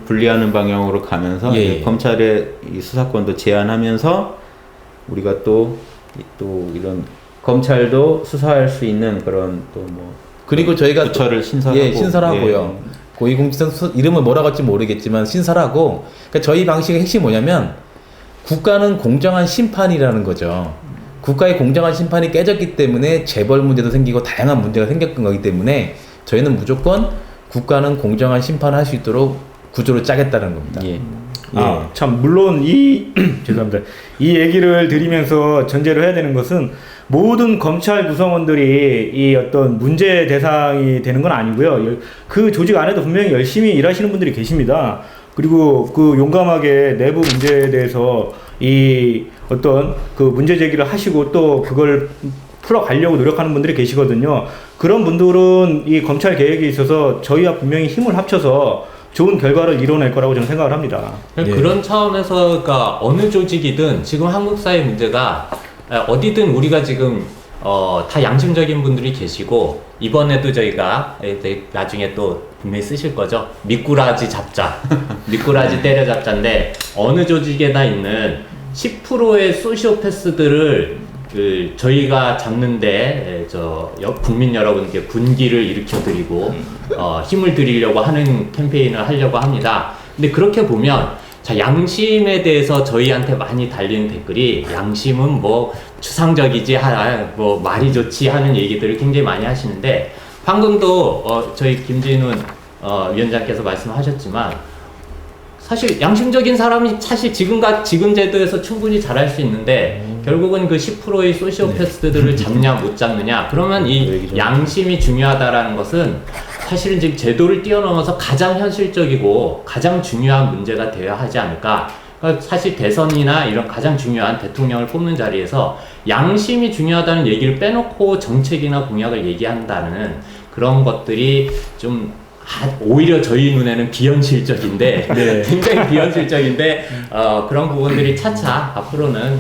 분리하는 방향으로 가면서 예, 이제 예. 검찰의 이 수사권도 제한하면서 우리가 또 이런 검찰도 수사할 수 있는 그런 또 뭐 그리고 저희가 부처를 신설하고 예, 신설하고요. 고위공직자 이름은 뭐라고 할지 모르겠지만 신설하고, 그러니까 저희 방식의 핵심이 뭐냐면 국가는 공정한 심판이라는 거죠. 국가의 공정한 심판이 깨졌기 때문에 재벌 문제도 생기고 다양한 문제가 생겼던 거기 때문에 저희는 무조건 국가는 공정한 심판을 할 수 있도록 구조를 짜겠다는 겁니다. 예. 참 물론 죄송합니다. 이 얘기를 드리면서 전제를 해야 되는 것은 모든 검찰 구성원들이 이 어떤 문제 대상이 되는 건 아니고요. 그 조직 안에도 분명히 열심히 일하시는 분들이 계십니다. 그리고 그 용감하게 내부 문제에 대해서 이 어떤 그 문제 제기를 하시고 또 그걸 풀어가려고 노력하는 분들이 계시거든요. 그런 분들은 이 검찰 개혁에 있어서 저희와 분명히 힘을 합쳐서 좋은 결과를 이뤄낼 거라고 저는 생각을 합니다. 예. 그런 차원에서 그러니까 어느 조직이든 지금 한국 사회 문제가 어디든 우리가 지금 다 양심적인 분들이 계시고, 이번에도 저희가 나중에 또 분명히 쓰실 거죠. 미꾸라지 잡자, 미꾸라지 때려잡자인데 어느 조직에나 있는 10%의 소시오패스들을 저희가 잡는데 국민 여러분께 분기를 일으켜드리고 힘을 드리려고 하는 캠페인을 하려고 합니다. 근데 그렇게 보면 자, 양심에 대해서 저희한테 많이 달리는 댓글이 양심은 뭐 추상적이지, 뭐 말이 좋지 하는 얘기들을 굉장히 많이 하시는데, 방금도 저희 김진훈 위원장께서 말씀하셨지만 사실 양심적인 사람이 사실 지금 제도에서 충분히 잘할 수 있는데 결국은 그 10%의 소시오패스들을 잡냐 못 잡느냐, 그러면 이 양심이 중요하다라는 것은 사실은 지금 제도를 뛰어넘어서 가장 현실적이고 가장 중요한 문제가 되어야 하지 않을까. 그러니까 사실 대선이나 이런 가장 중요한 대통령을 뽑는 자리에서 양심이 중요하다는 얘기를 빼놓고 정책이나 공약을 얘기한다는 그런 것들이 좀 오히려 저희 눈에는 비현실적인데 네. 굉장히 비현실적인데 그런 부분들이 차차 앞으로는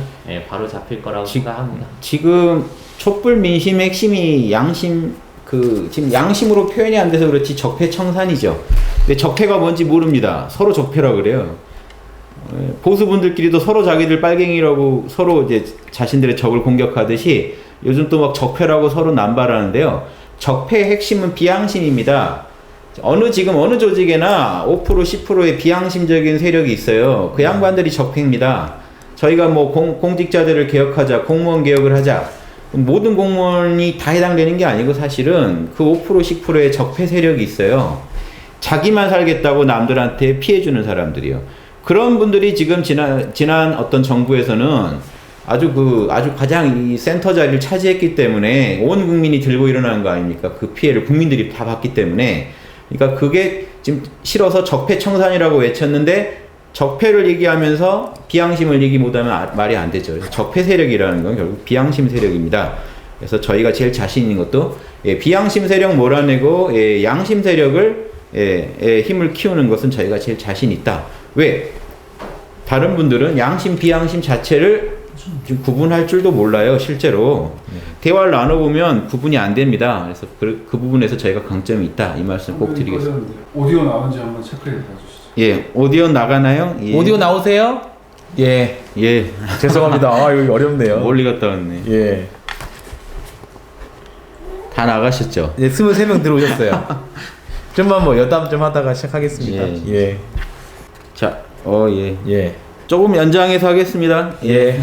바로 잡힐 거라고 생각합니다. 지금 촛불 민심의 핵심이 지금 양심으로 표현이 안 돼서 그렇지 적폐청산이죠. 근데 적폐가 뭔지 모릅니다. 서로 적폐라 그래요. 보수분들끼리도 서로 자기들 빨갱이라고 서로 이제 자신들의 적을 공격하듯이 요즘 또 막 적폐라고 서로 남발하는데요. 적폐의 핵심은 비양심입니다. 지금 어느 조직에나 5% 10%의 비양심적인 세력이 있어요. 그 양반들이 적폐입니다. 저희가 뭐 공직자들을 개혁하자, 공무원 개혁을 하자, 모든 공무원이 다 해당되는 게 아니고 사실은 그 5% 10%의 적폐 세력이 있어요. 자기만 살겠다고 남들한테 피해주는 사람들이요. 그런 분들이 지금 지난 어떤 정부에서는 아주 가장 이 센터 자리를 차지했기 때문에 온 국민이 들고 일어나는 거 아닙니까? 그 피해를 국민들이 다 봤기 때문에. 그러니까 그게 지금 싫어서 적폐청산이라고 외쳤는데 적폐를 얘기하면서 비양심을 얘기 못하면 말이 안 되죠. 적폐 세력이라는 건 결국 비양심 세력입니다. 그래서 저희가 제일 자신 있는 것도 비양심 세력 몰아내고 양심 세력을 힘을 키우는 것은 저희가 제일 자신 있다. 왜? 다른 분들은 양심 비양심 자체를 지금 구분할 줄도 몰라요. 실제로 대화를 나눠보면 구분이 안 됩니다. 그래서 그 부분에서 저희가 강점이 있다. 이 말씀 꼭 드리겠습니다. 오디오 나온지 한번 체크해 봐주시죠. 예, 오디오 나가나요? 예. 오디오 나오세요? 예. 예. 죄송합니다. 여기 어렵네요. 멀리 갔다 왔네. 예. 다 나가셨죠? 예, 23명 들어오셨어요. 좀만 뭐 여담 좀 하다가 시작하겠습니다. 예. 자, 예. 예. 조금 연장해서 하겠습니다. 예.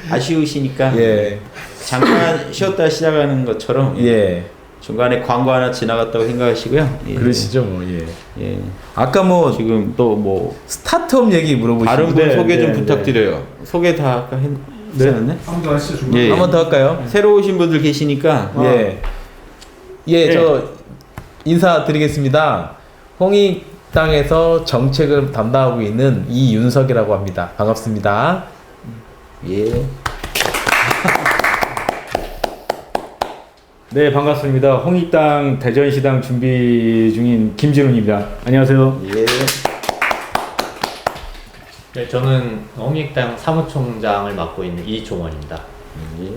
아쉬우시니까. 예. 잠깐 쉬었다 시작하는 것처럼. 예. 중간에 광고 하나 지나갔다고 생각하시고요. 예. 그러시죠, 뭐. 예. 예. 아까 뭐 지금 또 뭐 스타트업 얘기 물어보시는데 다른 분 네, 소개 좀 네, 부탁드려요. 소개 다 아까 했지 않았네? 한번 더 하시죠. 중간. 예. 한 번 더 할까요? 새로 오신 분들 계시니까 예. 예, 네. 저 인사드리겠습니다. 홍익당에서 정책을 담당하고 있는 이윤석이라고 합니다. 반갑습니다. 예. 네, 반갑습니다. 홍익당 대전시당 준비 중인 김진훈입니다. 안녕하세요. 예. 네, 저는 홍익당 사무총장을 맡고 있는 이종원입니다. 예.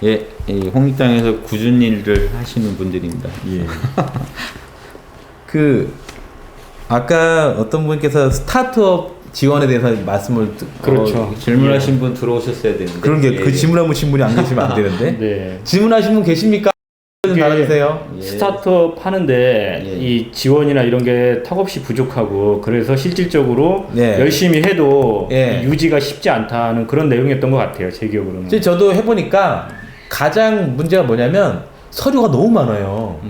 예, 이 홍익당에서 꾸준히 일을 하시는 분들입니다. 예. 그 아까 어떤 분께서 스타트업 지원에 대해서 말씀을 그렇죠. 질문하신 분 들어오셨어야 되는데. 그런 게 예. 그 질문하신 분이 안 계시면 안 되는데. 네. 질문하신 분 계십니까? 좀 이게 달아주세요. 예. 스타트업 하는데 예. 이 지원이나 이런 게 턱없이 부족하고 그래서 실질적으로 예. 열심히 해도 예. 이 유지가 쉽지 않다는 그런 내용이었던 것 같아요. 제 기억으로는. 이제 저도 해보니까 가장 문제가 뭐냐면 서류가 너무 많아요.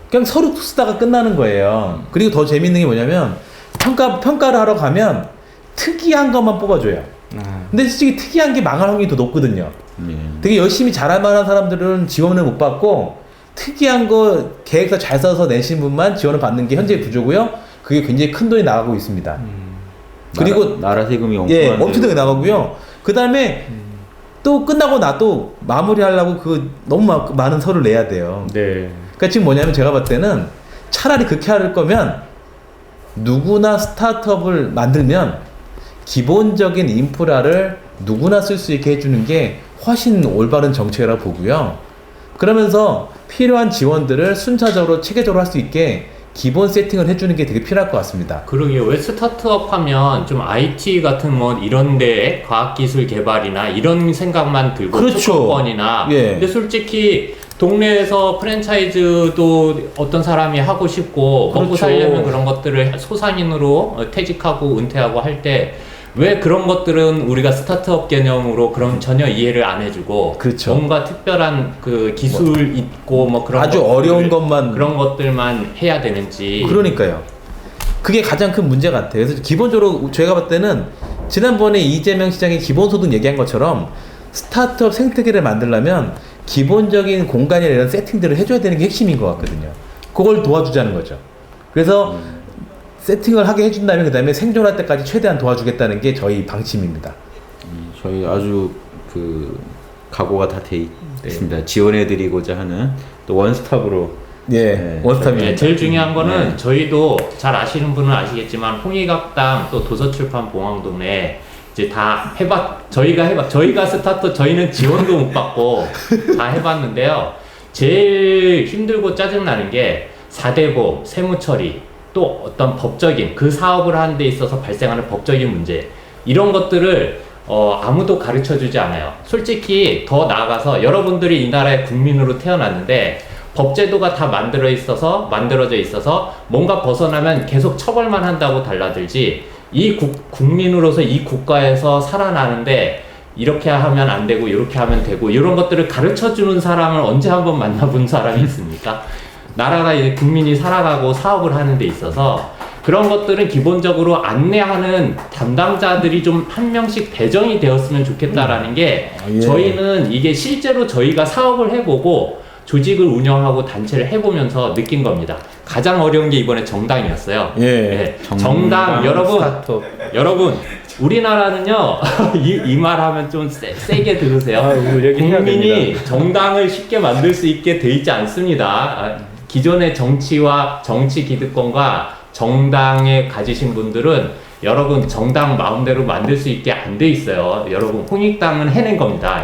그냥 서류 쓰다가 끝나는 거예요. 그리고 더 재밌는 게 뭐냐면 평가를 하러 가면 특이한 것만 뽑아줘요. 아, 근데 솔직히 특이한 게 망할 확률이 더 높거든요. 예. 되게 열심히 잘할 만한 사람들은 지원을 못 받고 특이한 거 계획서 잘 써서 내신 분만 지원을 받는 게 현재 구조고요. 그게 굉장히 큰 돈이 나가고 있습니다. 그리고 나라 세금이 예, 엉뚱한데. 엄청나게 나가고요. 그 다음에 또 끝나고 나도 마무리하려고 그 너무 많은 서류를 내야 돼요. 네. 그러니까 지금 뭐냐면 제가 봤을 때는 차라리 그렇게 할 거면 누구나 스타트업을 만들면 기본적인 인프라를 누구나 쓸 수 있게 해주는 게 훨씬 올바른 정책이라고 보고요. 그러면서 필요한 지원들을 순차적으로 체계적으로 할 수 있게 기본 세팅을 해주는 게 되게 필요할 것 같습니다. 그러게요. 왜 스타트업 하면 좀 IT 같은 뭐 이런 데 과학기술 개발이나 이런 생각만 들고 그렇죠. 특허권이나 예. 근데 솔직히 동네에서 프랜차이즈도 어떤 사람이 하고 싶고 먹고 그렇죠. 살려면 그런 것들을 소상인으로 퇴직하고 은퇴하고 할 때 왜 그런 것들은 우리가 스타트업 개념으로 그럼 전혀 이해를 안 해주고 그렇죠. 뭔가 특별한 그 기술 있고 뭐 그런 아주 것들, 어려운 것만 그런 것들만 해야 되는지 그러니까요. 그게 가장 큰 문제 같아요. 그래서 기본적으로 제가 봤을 때는 지난번에 이재명 시장이 기본소득 얘기한 것처럼 스타트업 생태계를 만들려면 기본적인 공간이나 이런 세팅들을 해줘야 되는 게 핵심인 것 같거든요. 그걸 도와주자는 거죠. 그래서 세팅을 하게 해준다면 그 다음에 생존할 때까지 최대한 도와주겠다는 게 저희 방침입니다. 저희 아주 그 각오가 다 돼 있습니다. 지원해드리고자 하는 또 원스톱으로. 예, 네. 원스톱입니다. 네, 제일 중요한 거는 네. 저희도 잘 아시는 분은 아시겠지만 홍익학당 또 도서출판 봉황동네 이제 다 저희가 스타트 저희는 지원도 못 받고 다 해봤는데요. 제일 힘들고 짜증나는 게 4대보, 세무처리, 또 어떤 법적인 그 사업을 하는 데 있어서 발생하는 법적인 문제 이런 것들을 아무도 가르쳐주지 않아요. 솔직히 더 나아가서 여러분들이 이 나라의 국민으로 태어났는데 법제도가 다 만들어져 있어서 뭔가 벗어나면 계속 처벌만 한다고 달라들지 이 국민으로서 이 국가에서 살아나는데 이렇게 하면 안 되고 이렇게 하면 되고 이런 것들을 가르쳐주는 사람을 언제 한번 만나본 사람이 있습니까? 나라가 이제 국민이 살아가고 사업을 하는 데 있어서 그런 것들은 기본적으로 안내하는 담당자들이 좀 한 명씩 배정이 되었으면 좋겠다라는 게 예. 저희는 이게 실제로 저희가 사업을 해보고 조직을 운영하고 단체를 해보면서 느낀 겁니다. 가장 어려운 게 이번에 정당이었어요. 예. 네, 정당 여러분 스타트업. 여러분 우리나라는요 이 말하면 좀 세게 들으세요. 아, 이거 얘기해야 국민이 됩니다. 정당을 쉽게 만들 수 있게 돼 있지 않습니다. 기존의 정치와 정치 기득권과 정당에 가지신 분들은 여러분 정당 마음대로 만들 수 있게 안 돼 있어요. 여러분 홍익당은 해낸 겁니다.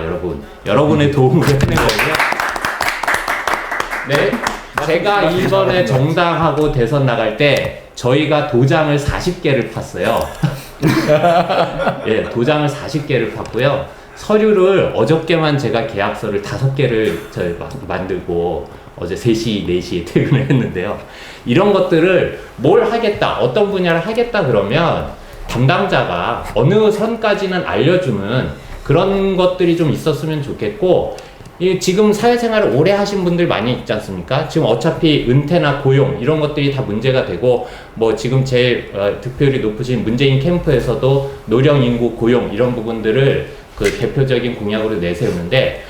여러분의 도움으로 해낸 거고요. 네, 제가 이번에 정당하고 대선 나갈 때 저희가 도장을 40개를 팠어요. 예, 도장을 40개를 팠고요. 서류를 어저께만 제가 계약서를 5개를 만들고 어제 3시, 4시에 퇴근을 했는데요. 이런 것들을 뭘 하겠다, 어떤 분야를 하겠다 그러면 담당자가 어느 선까지는 알려주는 그런 것들이 좀 있었으면 좋겠고, 지금 사회생활을 오래 하신 분들 많이 있지 않습니까? 지금 어차피 은퇴나 고용 이런 것들이 다 문제가 되고, 뭐 지금 제일 득표율이 높으신 문재인 캠프에서도 노령 인구 고용 이런 부분들을 그 대표적인 공약으로 내세우는데,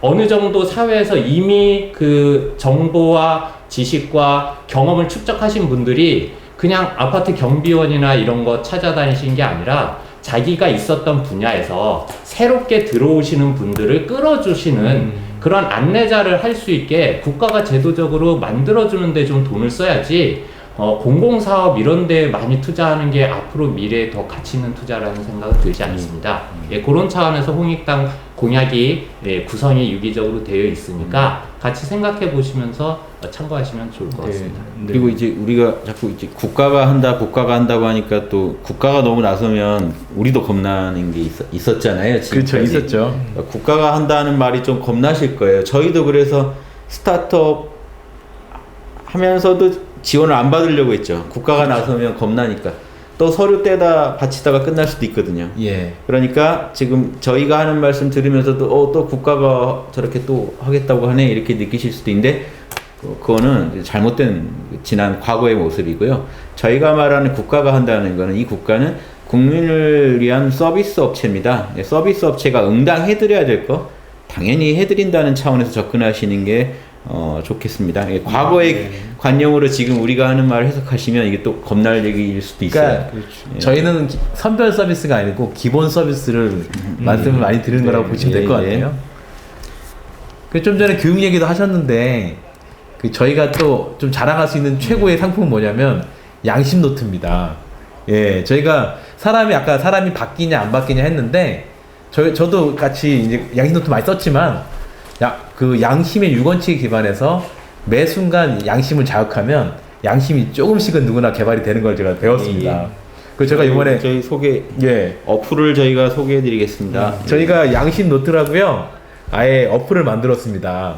어느 정도 사회에서 이미 그 정보와 지식과 경험을 축적하신 분들이 그냥 아파트 경비원이나 이런 거 찾아다니시는 게 아니라 자기가 있었던 분야에서 새롭게 들어오시는 분들을 끌어주시는 그런 안내자를 할 수 있게 국가가 제도적으로 만들어주는데 좀 돈을 써야지, 공공사업 이런 데 많이 투자하는 게 앞으로 미래에 더 가치 있는 투자라는 생각은 들지 않습니다. 예, 그런 차원에서 홍익당 공약이 구성이 유기적으로 되어 있으니까 같이 생각해 보시면서 참고하시면 좋을 것 같습니다. 그리고 이제 우리가 자꾸 이제 국가가 한다고 하니까 또 국가가 너무 나서면 우리도 겁나는 게 있었잖아요. 그렇죠, 지금까지. 있었죠. 그러니까 국가가 한다는 말이 좀 겁나실 거예요. 저희도 그래서 스타트업 하면서도 지원을 안 받으려고 했죠. 국가가 나서면 겁나니까. 또 서류 떼다 바치다가 끝날 수도 있거든요. 예. 그러니까 지금 저희가 하는 말씀 들으면서도 또 국가가 저렇게 또 하겠다고 하네 이렇게 느끼실 수도 있는데, 그거는 잘못된 지난 과거의 모습이고요. 저희가 말하는 국가가 한다는 거는, 이 국가는 국민을 위한 서비스 업체입니다. 서비스 업체가 응당해드려야 될 거 당연히 해드린다는 차원에서 접근하시는 게 좋겠습니다. 과거의 관념으로 지금 우리가 하는 말을 해석하시면 이게 또 겁날 얘기일 수도 있어요. 그러니까 저희는 선별 서비스가 아니고 기본 서비스를 말씀을 많이 드리는 거라고 보시면 될 것 같아요. 좀 전에 교육 얘기도 하셨는데, 저희가 또 좀 자랑할 수 있는 최고의 상품은 뭐냐면 양심 노트입니다. 예, 저희가 아까 사람이 바뀌냐 안 바뀌냐 했는데, 저도 같이 이제 양심 노트 많이 썼지만, 그 양심의 6원칙에 기반해서 매 순간 양심을 자극하면 양심이 조금씩은 누구나 개발이 되는 걸 제가 배웠습니다. 그래서 제가 이번에 저희 예, 어플을 저희가 소개해드리겠습니다. 저희가 양심 노트라고요, 아예 어플을 만들었습니다.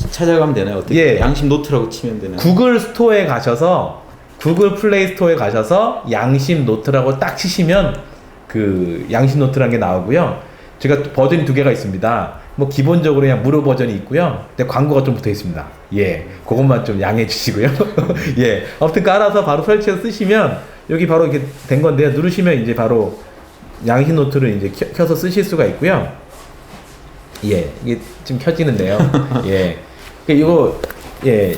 찾아가면 되나요? 어떻게? 예. 양심 노트라고 치면 되나요? 구글 스토어에 가셔서, 구글 플레이 스토어에 가셔서 양심 노트라고 딱 치시면 그 양심 노트라는 게 나오고요. 제가 버전이 2개가 있습니다. 뭐 기본적으로 그냥 무료 버전이 있고요. 근데 광고가 좀 붙어 있습니다. 예, 그것만 좀 양해해 주시고요. 예, 아무튼 깔아서 바로 설치해서 쓰시면 여기 바로 이렇게 된 건데요. 누르시면 이제 바로 양심 노트를 이제 켜서 쓰실 수가 있고요. 예, 이게 지금 켜지는데요. 예, 이거 예.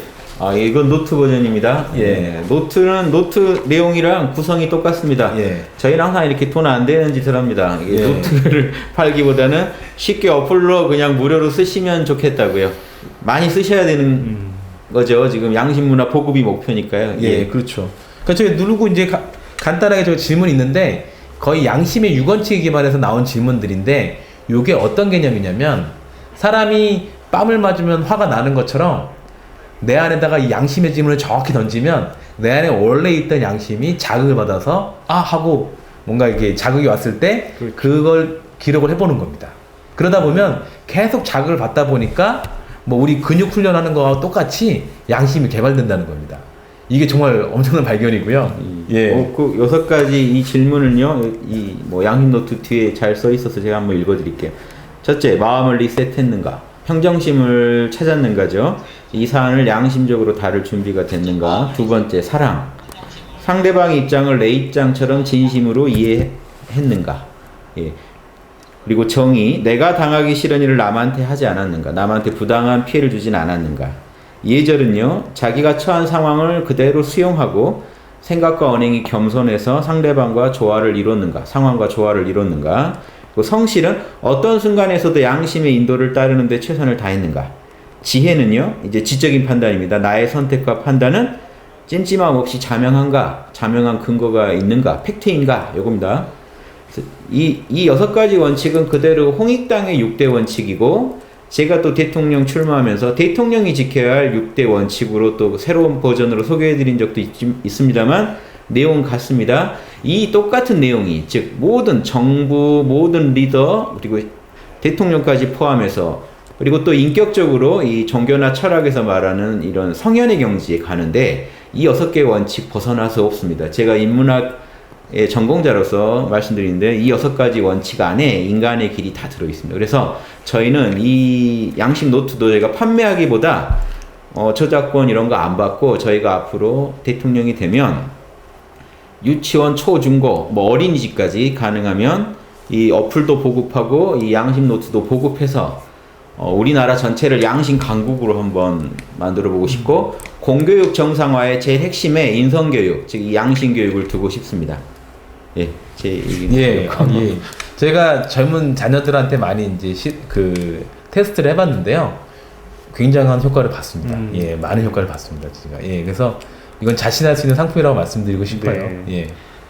이건 노트 버전입니다. 예. 노트 내용이랑 구성이 똑같습니다. 예. 저희는 항상 이렇게 돈 안 되는 짓을 합니다. 이게 예. 노트를 팔기보다는 쉽게 어플로 그냥 무료로 쓰시면 좋겠다고요. 많이 쓰셔야 되는 거죠. 지금 양심문화 보급이 목표니까요. 예, 그렇죠. 그러니까 저희 누르고 이제 간단하게 저 질문이 있는데, 거의 양심의 6원칙에 기반해서 나온 질문들인데, 요게 어떤 개념이냐면, 사람이 뺨을 맞으면 화가 나는 것처럼 내 안에다가 이 양심의 질문을 정확히 던지면 내 안에 원래 있던 양심이 자극을 받아서 하고 뭔가 이렇게 자극이 왔을 때 그걸 기록을 해보는 겁니다. 그러다 보면 계속 자극을 받다 보니까 뭐 우리 근육 훈련하는 거와 똑같이 양심이 개발된다는 겁니다. 이게 정말 엄청난 발견이고요. 예. 그 6가지 이 질문을요, 양심 노트 뒤에 잘 써 있어서 제가 한번 읽어드릴게요. 첫째, 마음을 리셋했는가? 평정심을 찾았는가죠. 이 사안을 양심적으로 다룰 준비가 됐는가. 2번째, 사랑. 상대방의 입장을 내 입장처럼 진심으로 이해했는가. 예. 그리고 정의. 내가 당하기 싫은 일을 남한테 하지 않았는가. 남한테 부당한 피해를 주진 않았는가. 예절은요, 자기가 처한 상황을 그대로 수용하고 생각과 언행이 겸손해서 상대방과 조화를 이뤘는가. 상황과 조화를 이뤘는가. 성실은 어떤 순간에서도 양심의 인도를 따르는데 최선을 다했는가. 지혜는요, 이제 지적인 판단입니다. 나의 선택과 판단은 찜찜함 없이 자명한가, 자명한 근거가 있는가, 팩트인가, 요겁니다. 이 6가지 원칙은 그대로 홍익당의 6대 원칙이고, 제가 또 대통령 출마하면서 대통령이 지켜야 할 6대 원칙으로 또 새로운 버전으로 소개해드린 적도 있습니다만, 내용 같습니다. 이 똑같은 내용이, 즉 모든 정부, 모든 리더, 그리고 대통령까지 포함해서, 그리고 또 인격적으로 이 종교나 철학에서 말하는 이런 성현의 경지에 가는데, 이 6개의 원칙 벗어날 수 없습니다. 제가 인문학 전공자로서 말씀드리는데 이 6가지 원칙 안에 인간의 길이 다 들어 있습니다. 그래서 저희는 이 양심 노트도 저희가 판매하기보다 저작권 이런 거 안 받고 저희가 앞으로 대통령이 되면 유치원, 초, 중고, 뭐 어린이집까지 가능하면 이 어플도 보급하고 이 양심 노트도 보급해서 우리나라 전체를 양심 강국으로 한번 만들어 보고 싶고 공교육 정상화의 제일 핵심에 인성교육, 즉 이 양심 교육을 두고 싶습니다. 예, 제 얘기는 예, 그렇고. 예. 제가 젊은 자녀들한테 많이 이제 그 테스트를 해봤는데요. 굉장한 효과를 봤습니다. 예, 많은 효과를 봤습니다. 제가. 예, 그래서 이건 자신할 수 있는 상품이라고 말씀드리고 싶어요. 네. 예.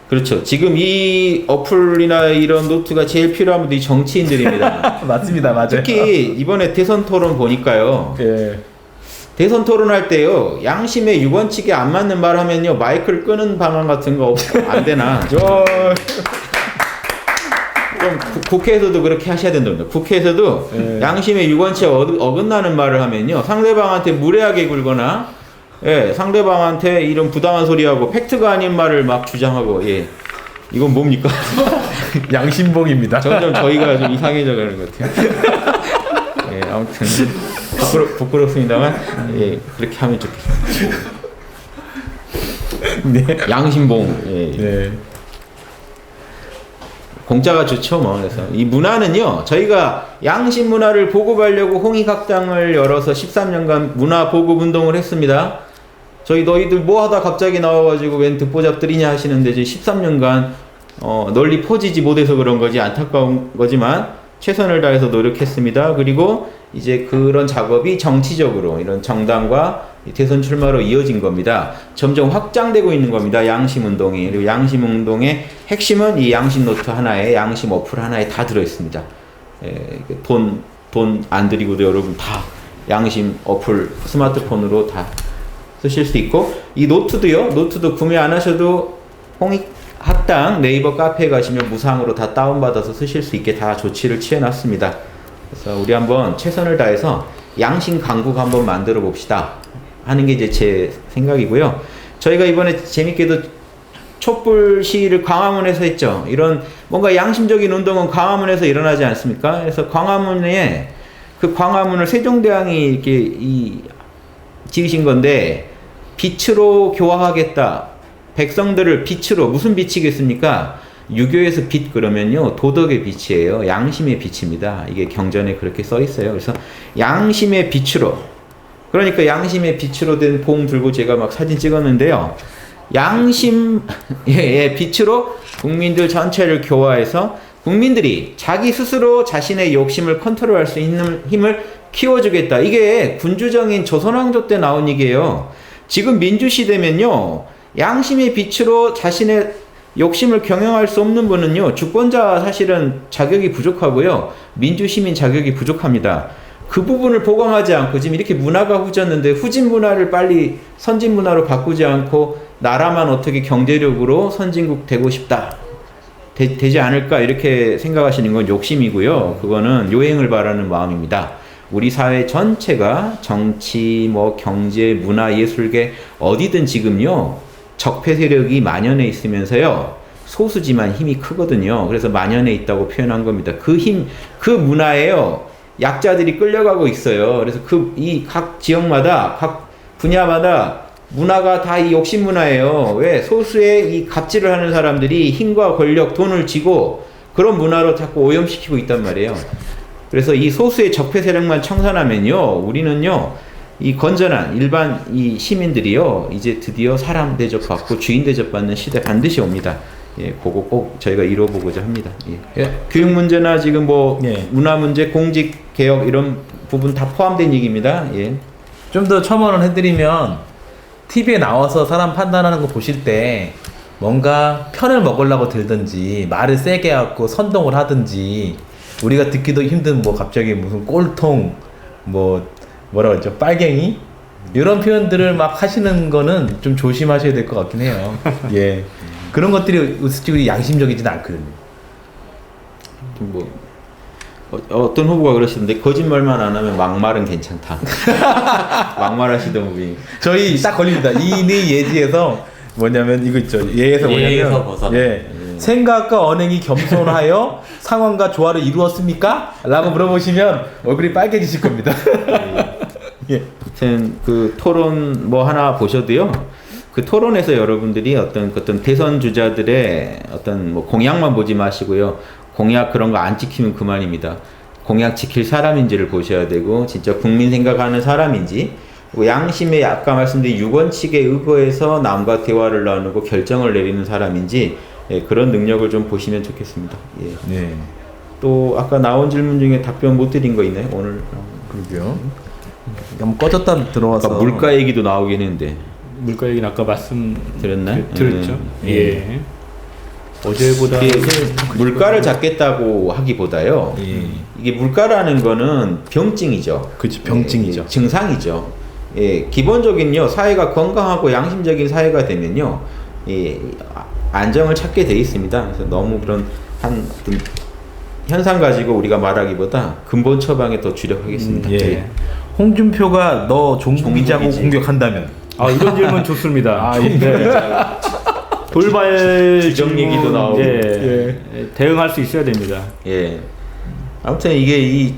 그렇죠. 지금 이 어플이나 이런 노트가 제일 필요한 분들이 정치인들입니다. 맞습니다, 맞아요. 특히 이번에 대선 토론 보니까요. 예. 대선 토론할 때요. 양심의 6원칙에 안 맞는 말 하면요. 마이크를 끄는 방안 같은 거 안 되나. 그럼 국회에서도 그렇게 하셔야 된답니다. 국회에서도 예. 양심의 6원칙에 어긋나는 말을 하면요. 상대방한테 무례하게 굴거나 예, 상대방한테 이런 부당한 소리하고 팩트가 아닌 말을 막 주장하고 예. 이건 뭡니까? 양심봉입니다. 점점 저희가 좀 이상해져 가는 것 같아요. 예, 아무튼 부끄럽습니다만 예, 그렇게 하면 좋겠습니다. 네. 양심봉. 예. 네. 공짜가 좋죠, 뭐. 그래서 이 문화는요, 저희가 양심 문화를 보급하려고 홍익학당을 열어서 13년간 문화 보급 운동을 했습니다. 저희 너희들 뭐 하다 갑자기 나와가지고 웬 듣보잡들이냐 하시는데 이제 13년간 널리 퍼지지 못해서 그런 거지 안타까운 거지만 최선을 다해서 노력했습니다. 그리고 이제 그런 작업이 정치적으로 이런 정당과 대선 출마로 이어진 겁니다. 점점 확장되고 있는 겁니다. 양심 운동이. 그리고 양심 운동의 핵심은 이 양심 노트 하나에 양심 어플 하나에 다 들어 있습니다. 돈 안 들이고도 여러분 다 양심 어플 스마트폰으로 다 쓰실 수 있고 이 노트도 구매 안 하셔도 홍익학당 네이버 카페에 가시면 무상으로 다 다운받아서 쓰실 수 있게 다 조치를 취해놨습니다. 그래서 우리 한번 최선을 다해서 양심 강국 한번 만들어 봅시다 하는 게 이제 제 생각이고요. 저희가 이번에 재밌게도 촛불 시위를 광화문에서 했죠. 이런 뭔가 양심적인 운동은 광화문에서 일어나지 않습니까? 그래서 광화문에 그 광화문을 세종대왕이 이렇게 지으신 건데 빛으로 교화하겠다. 백성들을 빛으로 무슨 빛이겠습니까? 유교에서 빛 그러면요 도덕의 빛이에요. 양심의 빛입니다. 이게 경전에 그렇게 써 있어요. 그래서 양심의 빛으로 그러니까 양심의 빛으로 된 봉 들고 제가 막 사진 찍었는데요. 양심의 빛으로 국민들 전체를 교화해서 국민들이 자기 스스로 자신의 욕심을 컨트롤할 수 있는 힘을 키워주겠다. 이게 군주정인 조선왕조 때 나온 얘기예요. 지금 민주시대면요. 양심의 빛으로 자신의 욕심을 경영할 수 없는 분은요. 주권자 사실은 자격이 부족하고요. 민주시민 자격이 부족합니다. 그 부분을 보강하지 않고 지금 이렇게 문화가 후졌는데 후진 문화를 빨리 선진 문화로 바꾸지 않고 나라만 어떻게 경제력으로 선진국 되고 싶다. 되지 않을까 이렇게 생각하시는 건 욕심이고요. 그거는 요행을 바라는 마음입니다. 우리 사회 전체가 정치, 경제, 문화, 예술계 어디든 지금요. 적폐 세력이 만연해 있으면서요. 소수지만 힘이 크거든요. 그래서 만연해 있다고 표현한 겁니다. 그 힘, 그 문화에요. 약자들이 끌려가고 있어요. 그래서 이 각 지역마다, 각 분야마다 문화가 다 이 욕심 문화예요. 왜? 소수의 이 갑질을 하는 사람들이 힘과 권력, 돈을 쥐고 그런 문화로 자꾸 오염시키고 있단 말이에요. 그래서 이 소수의 적폐 세력만 청산하면요. 우리는요. 이 건전한 일반 이 시민들이요. 이제 드디어 사람 대접받고 주인 대접받는 시대 반드시 옵니다. 예, 그거 꼭 저희가 이뤄보고자 합니다. 예. 예. 교육 문제나 지금 예. 문화 문제, 공직 개혁 이런 부분 다 포함된 얘기입니다. 예. 좀 더 첨언을 해드리면 TV에 나와서 사람 판단하는 거 보실 때 뭔가 편을 먹으려고 들든지 말을 세게 하고 선동을 하든지 우리가 듣기도 힘든 갑자기 무슨 꼴통 뭐라고 했죠? 빨갱이? 이런 표현들을 막 하시는 거는 좀 조심하셔야 될 것 같긴 해요. 예. 그런 것들이 솔직히 양심적이지는 않거든요. 어떤 후보가 그러시던데 거짓말만 안 하면 막말은 괜찮다. 막말하시던 분이 저희 딱 걸립니다. 이니 예지에서 뭐냐면 이거 있죠. 예에서 뭐냐면 예에서 벗어나. 예. 생각과 언행이 겸손하여 상황과 조화를 이루었습니까? 라고 물어보시면 얼굴이 빨개지실 겁니다. 예. 아무튼 그 토론 뭐 하나 보셔도요. 그 토론에서 여러분들이 어떤 대선 주자들의 어떤 뭐 공약만 보지 마시고요. 공약 그런 거 안 지키면 그만입니다. 공약 지킬 사람인지를 보셔야 되고 진짜 국민 생각하는 사람인지 그리고 양심에 아까 말씀드린 6원칙에 의거해서 남과 대화를 나누고 결정을 내리는 사람인지 예, 그런 능력을 좀 보시면 좋겠습니다. 예. 네. 또 아까 나온 질문 중에 답변 못 드린 거 있나요? 오늘 그러게요. 한번 꺼졌다 들어와서 아까 물가 얘기도 나오긴 했는데 물가 얘기는 아까 드렸나요? 드렸죠. 예. 어제보다 이게 물가를 잡겠다고 하기보다요. 예. 이게 물가라는 거는 병증이죠. 그치, 병증이죠. 예, 증상이죠. 예, 기본적인요 사회가 건강하고 양심적인 사회가 되면요, 예, 안정을 찾게 돼 있습니다. 그래서 너무 그런 한 어떤 현상 가지고 우리가 말하기보다 근본 처방에 더 주력하겠습니다. 예. 홍준표가 너 종북이자고 종북이지. 공격한다면 아 이런 질문 좋습니다. 아, 예. 돌발 주적 질문, 얘기도 나오고. 예. 대응할 수 있어야 됩니다. 예. 아무튼 이게 이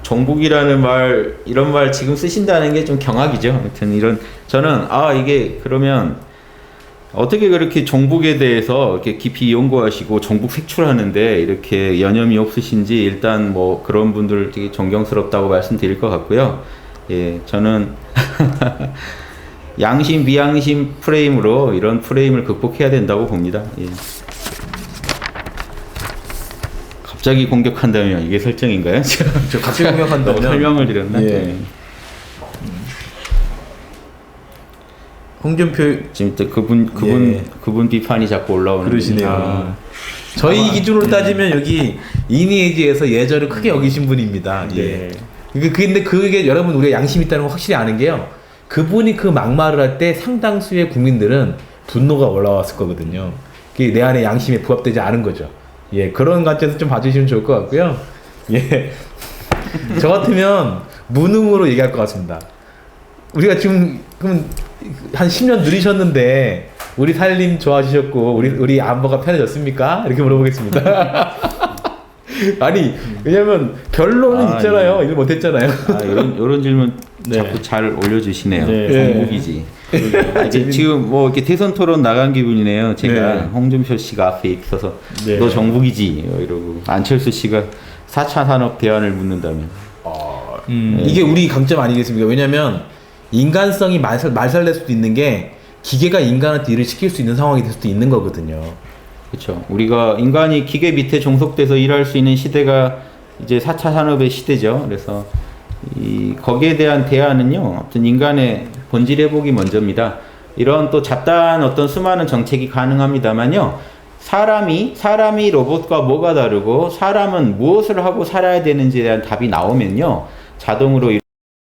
종북이라는 말 이런 말 지금 쓰신다는 게 좀 경악이죠. 아무튼 이런 저는 이게 그러면 어떻게 그렇게 종북에 대해서 이렇게 깊이 연구하시고 종북 색출하는데 이렇게 여념이 없으신지 일단 뭐 그런 분들 되게 존경스럽다고 말씀드릴 것 같고요. 예, 저는 양심 비양심 프레임으로 이런 프레임을 극복해야 된다고 봅니다. 예. 갑자기 공격한다면 이게 설정인가요? 저 갑자기 공격한다면 너무 설명을 드렸나? 예. 네. 홍준표 지금 또 예. 그분 비판이 자꾸 올라오는 그러시네요. 아, 저희 기준으로 따지면 여기 이니에지에서 예절을 크게 여기신 분입니다. 예. 근데 그게 여러분 우리가 양심 있다는 거 확실히 아는 게요. 그분이 그 막말을 할 때 상당수의 국민들은 분노가 올라왔을 거거든요. 그게 내 안에 양심에 부합되지 않은 거죠. 예, 그런 관점에서 좀 봐주시면 좋을 것 같고요. 예, 저 같으면 무능으로 얘기할 것 같습니다. 우리가 지금 그럼 한 10년 누리셨는데 우리 살림 좋아지셨고 우리 안보가 편해졌습니까? 이렇게 물어보겠습니다. 아니 왜냐면 결론은 있잖아요. 예. 일 못했잖아요. 이런 질문 네. 자꾸 잘 올려주시네요. 네. 종북이지. 이제 지금 뭐 이렇게 대선 토론 나간 기분이네요. 제가 네. 홍준표 씨가 앞에 있어서 네. 너 종북이지 이러고 안철수 씨가 4차 산업 대안을 묻는다면 이게 우리 강점 아니겠습니까? 왜냐면 인간성이 말살될 수도 있는 게 기계가 인간한테 일을 시킬 수 있는 상황이 될 수도 있는 거거든요. 그렇죠. 우리가 인간이 기계 밑에 종속돼서 일할 수 있는 시대가 이제 4차 산업의 시대죠. 그래서 거기에 대한 대안은요. 아무튼 인간의 본질 회복이 먼저입니다. 이런 또 잡다한 어떤 수많은 정책이 가능합니다만요. 사람이 로봇과 뭐가 다르고 사람은 무엇을 하고 살아야 되는지에 대한 답이 나오면요. 자동으로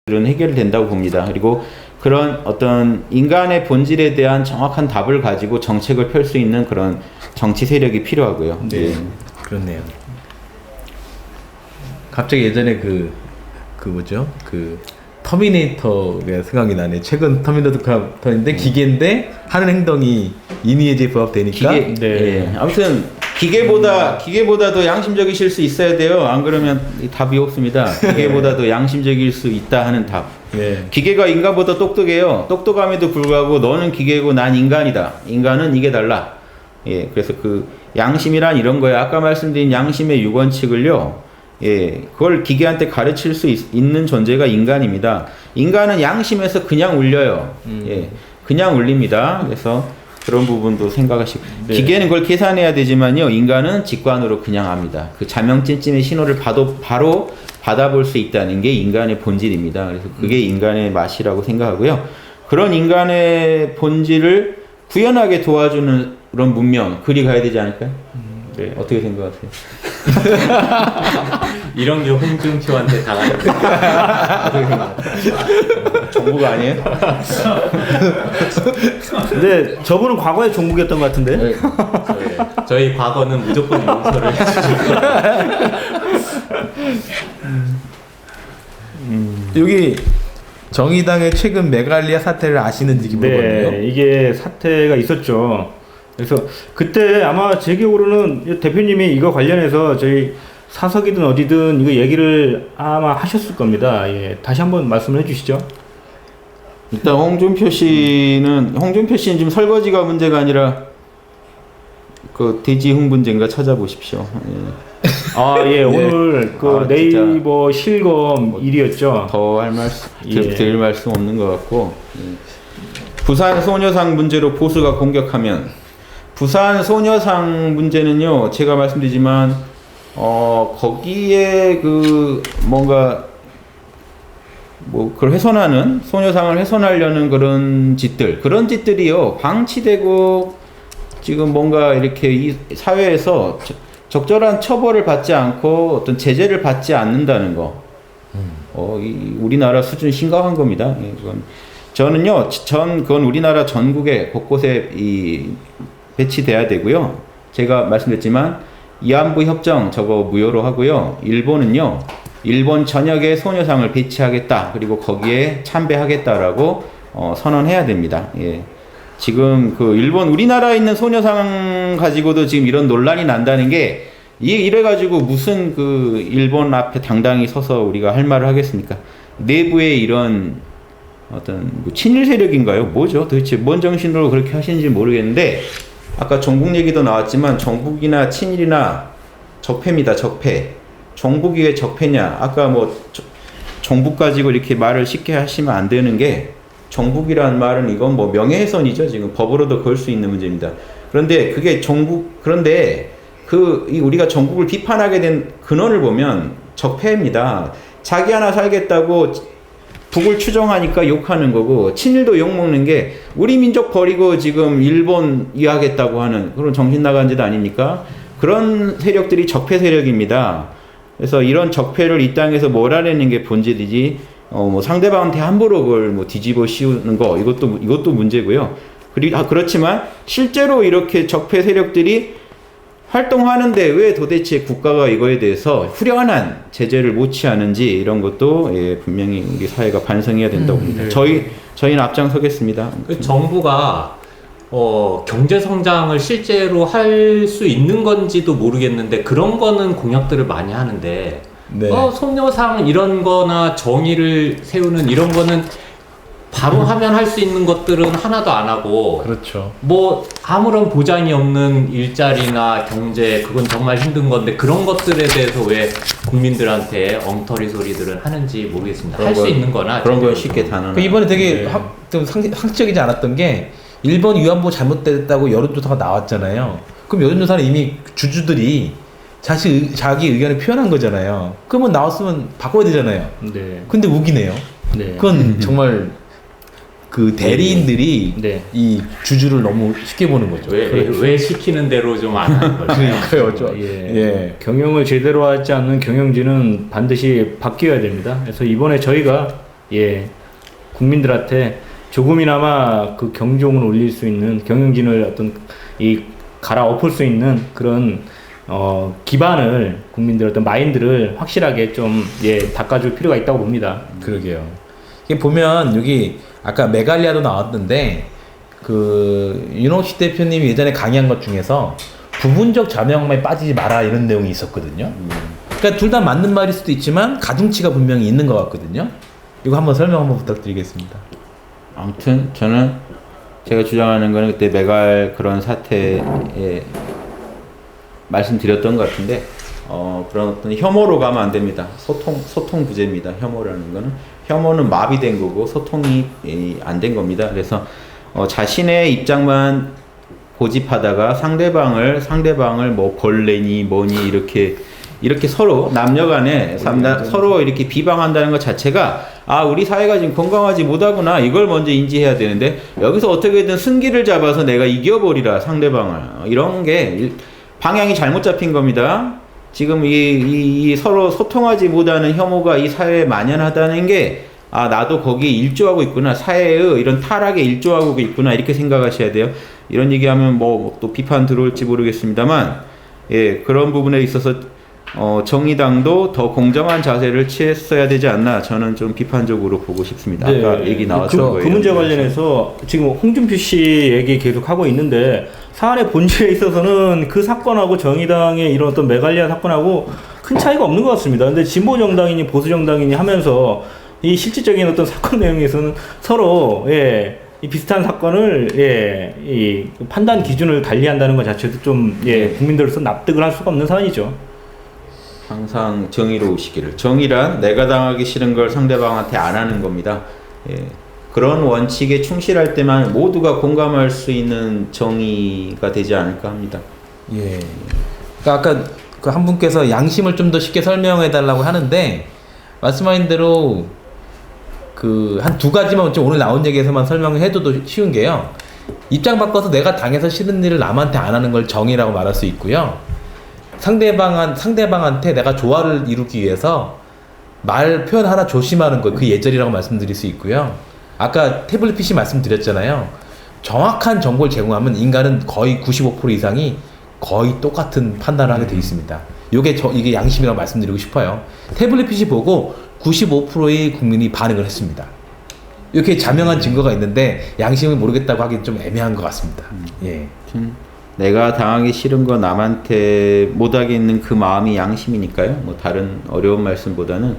이런 해결된다고 봅니다. 그리고 그런 어떤 인간의 본질에 대한 정확한 답을 가지고 정책을 펼 수 있는 그런 정치 세력이 필요하고요. 네, 그렇네요. 갑자기 예전에 그 뭐죠? 그 터미네이터가 생각이 나네. 최근 터미네이터인데 기계인데 하는 행동이 인위에지에 부합되니까. 기계, 네. 예. 아무튼 기계보다도 양심적이실 수 있어야 돼요. 안 그러면 이 답이 없습니다. 기계보다도 양심적일 수 있다 하는 답. 예. 기계가 인간보다 똑똑해요. 똑똑함에도 불구하고 너는 기계고 난 인간이다. 인간은 이게 달라. 예, 그래서 그 양심이란 이런 거예요. 아까 말씀드린 양심의 6원칙을요. 예, 그걸 기계한테 가르칠 수 있는 존재가 인간입니다. 인간은 양심에서 그냥 울려요. 예, 그냥 울립니다. 그래서 그런 부분도 생각하시고 네. 기계는 그걸 계산해야 되지만요. 인간은 직관으로 그냥 합니다. 그 자명찜찜의 신호를 바로 받아볼 수 있다는 게 인간의 본질입니다. 그래서 그게 인간의 맛이라고 생각하고요. 그런 인간의 본질을 구현하게 도와주는 그런 문명 그리 가야 되지 않을까요? 네, 어떻게 생각하세요? 이런 게 홍준표한테 당하는 정부가 아니에요? 근데 저분은 과거에 종북이었던 것 같은데. 네. 저희 과거는 무조건 용서를 해주시고 여기 정의당의 최근 메갈리아 사태를 아시는지 물어봤네요. 네, 이게 사태가 있었죠. 그래서 그때 아마 제 기억으로는 대표님이 이거 관련해서 저희 사석이든 어디든 이거 얘기를 아마 하셨을 겁니다. 예, 다시 한번 말씀을 해주시죠. 일단 홍준표 씨는 지금 설거지가 문제가 아니라 그 돼지 흥분제인가 찾아보십시오. 예. 아, 예, 오늘 그 아, 진짜. 네이버 실검 일이었죠. 더 할 말씀 예. 드릴 말씀 없는 것 같고 부산 소녀상 문제로 보수가 공격하면 부산 소녀상 문제는요 제가 말씀드리지만 거기에 그 뭔가 뭐 그걸 훼손하는 소녀상을 훼손하려는 그런 짓들이요 방치되고 지금 뭔가 이렇게 이 사회에서 적절한 처벌을 받지 않고 어떤 제재를 받지 않는다는 거. 우리나라 수준 심각한 겁니다. 예, 그건 우리나라 전국에 곳곳에 배치돼야 되고요. 제가 말씀드렸지만 위안부 협정 저거 무효로 하고요. 일본은요. 일본 전역에 소녀상을 배치하겠다. 그리고 거기에 참배하겠다라고 선언해야 됩니다. 예. 지금 우리나라에 있는 소녀상 가지고도 지금 이런 논란이 난다는 게 이래가지고 무슨 일본 앞에 당당히 서서 우리가 할 말을 하겠습니까? 내부에 이런 어떤 친일 세력인가요? 뭐죠? 도대체 뭔 정신으로 그렇게 하시는지 모르겠는데 아까 종북 얘기도 나왔지만 종북이나 친일이나 적폐입니다. 적폐. 종북이 왜 적폐냐? 아까 종북 가지고 이렇게 말을 쉽게 하시면 안 되는 게 종북이라는 말은 이건 명예훼손이죠. 지금 법으로도 걸 수 있는 문제입니다. 그런데 그게 그런데 우리가 종북을 비판하게 된 근원을 보면 적폐입니다. 자기 하나 살겠다고 북을 추종하니까 욕하는 거고 친일도 욕먹는 게 우리 민족 버리고 지금 일본 이해하겠다고 하는 그런 정신 나간 짓 아닙니까? 그런 세력들이 적폐 세력입니다. 그래서 이런 적폐를 이 땅에서 몰아내는 게 본질이지 상대방한테 함부로 그걸 뒤집어 씌우는 거 이것도 문제고요. 그렇지만 실제로 이렇게 적폐 세력들이 활동하는데 왜 도대체 국가가 이거에 대해서 후련한 제재를 못 취하는지 이런 것도 분명히 우리 사회가 반성해야 된다고 봅니다. 저희는 앞장서겠습니다. 정부가 경제 성장을 실제로 할 수 있는 건지도 모르겠는데 그런 거는 공약들을 많이 하는데 네. 소녀상 이런 거나 정의를 세우는 이런 거는 바로 하면 할 수 있는 것들은 하나도 안 하고 그렇죠. 아무런 보장이 없는 일자리나 경제 그건 정말 힘든 건데 그런 것들에 대해서 왜 국민들한테 엉터리 소리들을 하는지 모르겠습니다. 할 수 있는 거나 그런 건 쉽게 단언. 이번에 되게 좀 상식적이지 않았던 게 일본 위안부 잘못됐다고 여론조사가 나왔잖아요. 그럼 여론조사는 이미 주주들이 자기 의견을 표현한 거잖아요. 그러면 나왔으면 바꿔야 되잖아요. 네. 근데 우기네요. 네. 그건 정말 대리인들이 네. 이 주주를 너무 쉽게 보는 거죠. 왜 시키는 대로 좀 안 하는 거죠. 그러니까요. 예. 경영을 제대로 하지 않는 경영진은 반드시 바뀌어야 됩니다. 그래서 이번에 저희가 국민들한테 조금이나마 그 경종을 울릴 수 있는 경영진을 갈아엎을 수 있는 그런 기반을 국민들 어떤 마인드를 확실하게 좀 닦아줄 필요가 있다고 봅니다. 그러게요. 이게 보면 여기 아까 메갈리아도 나왔는데 윤호식 대표님이 예전에 강의한 것 중에서 부분적 자명에 빠지지 마라 이런 내용이 있었거든요. 그러니까 둘 다 맞는 말일 수도 있지만 가중치가 분명히 있는 것 같거든요. 이거 한번 설명 한번 부탁드리겠습니다. 아무튼 저는 제가 주장하는 거는 그때 메갈 그런 사태에 말씀드렸던 것 같은데 그런 어떤 혐오로 가면 안 됩니다. 소통 부재입니다. 혐오는 마비된 거고 소통이 안 된 겁니다. 그래서 자신의 입장만 고집하다가 상대방을 벌레니 뭐니 이렇게 서로 남녀간에 서로 이렇게 비방한다는 것 자체가 우리 사회가 지금 건강하지 못하구나 이걸 먼저 인지해야 되는데 여기서 어떻게든 승기를 잡아서 내가 이겨버리라 상대방을 이런 게 방향이 잘못 잡힌 겁니다. 지금 이 서로 소통하지 못하는 혐오가 이 사회에 만연하다는 게 나도 거기에 일조하고 있구나 사회의 이런 타락에 일조하고 있구나 이렇게 생각하셔야 돼요. 이런 얘기하면 또 비판 들어올지 모르겠습니다만 그런 부분에 있어서 정의당도 더 공정한 자세를 취했어야 되지 않나 저는 좀 비판적으로 보고 싶습니다. 네. 아까 얘기 나왔던 거예요. 그 문제 관련해서 지금 홍준표 씨 얘기 계속 하고 있는데 사안의 본질에 있어서는 그 사건하고 정의당의 이런 어떤 메갈리아 사건하고 큰 차이가 없는 것 같습니다. 근데 진보 정당이니 보수 정당이니 하면서 이 실질적인 어떤 사건 내용에서는 서로 이 비슷한 사건을 이 판단 기준을 달리한다는 것 자체도 좀 국민들로서 납득을 할 수가 없는 사안이죠. 항상 정의로우시기를. 정의란 내가 당하기 싫은 걸 상대방한테 안 하는 겁니다. 그런 원칙에 충실할 때만 모두가 공감할 수 있는 정의가 되지 않을까 합니다. 예. 그러니까 아까 그 한 분께서 양심을 좀 더 쉽게 설명해 달라고 하는데 말씀하신 대로 그 한 두 가지만 좀 오늘 나온 얘기에서만 설명해도 쉬운 게요. 입장 바꿔서 내가 당해서 싫은 일을 남한테 안 하는 걸 정의라고 말할 수 있고요. 상대방한테 내가 조화를 이루기 위해서 말 표현 하나 조심하는 거, 그 예절이라고 말씀드릴 수 있고요. 아까 태블릿 PC 말씀드렸잖아요. 정확한 정보를 제공하면 인간은 거의 95% 이상이 거의 똑같은 판단을 하게 되어 있습니다. 이게 양심이라고 말씀드리고 싶어요. 태블릿 PC 보고 95%의 국민이 반응을 했습니다. 이렇게 자명한 증거가 있는데 양심을 모르겠다고 하기는 좀 애매한 것 같습니다. 예. 내가 당하기 싫은 거 남한테 못하겠는 그 마음이 양심이니까요. 뭐 다른 어려운 말씀보다는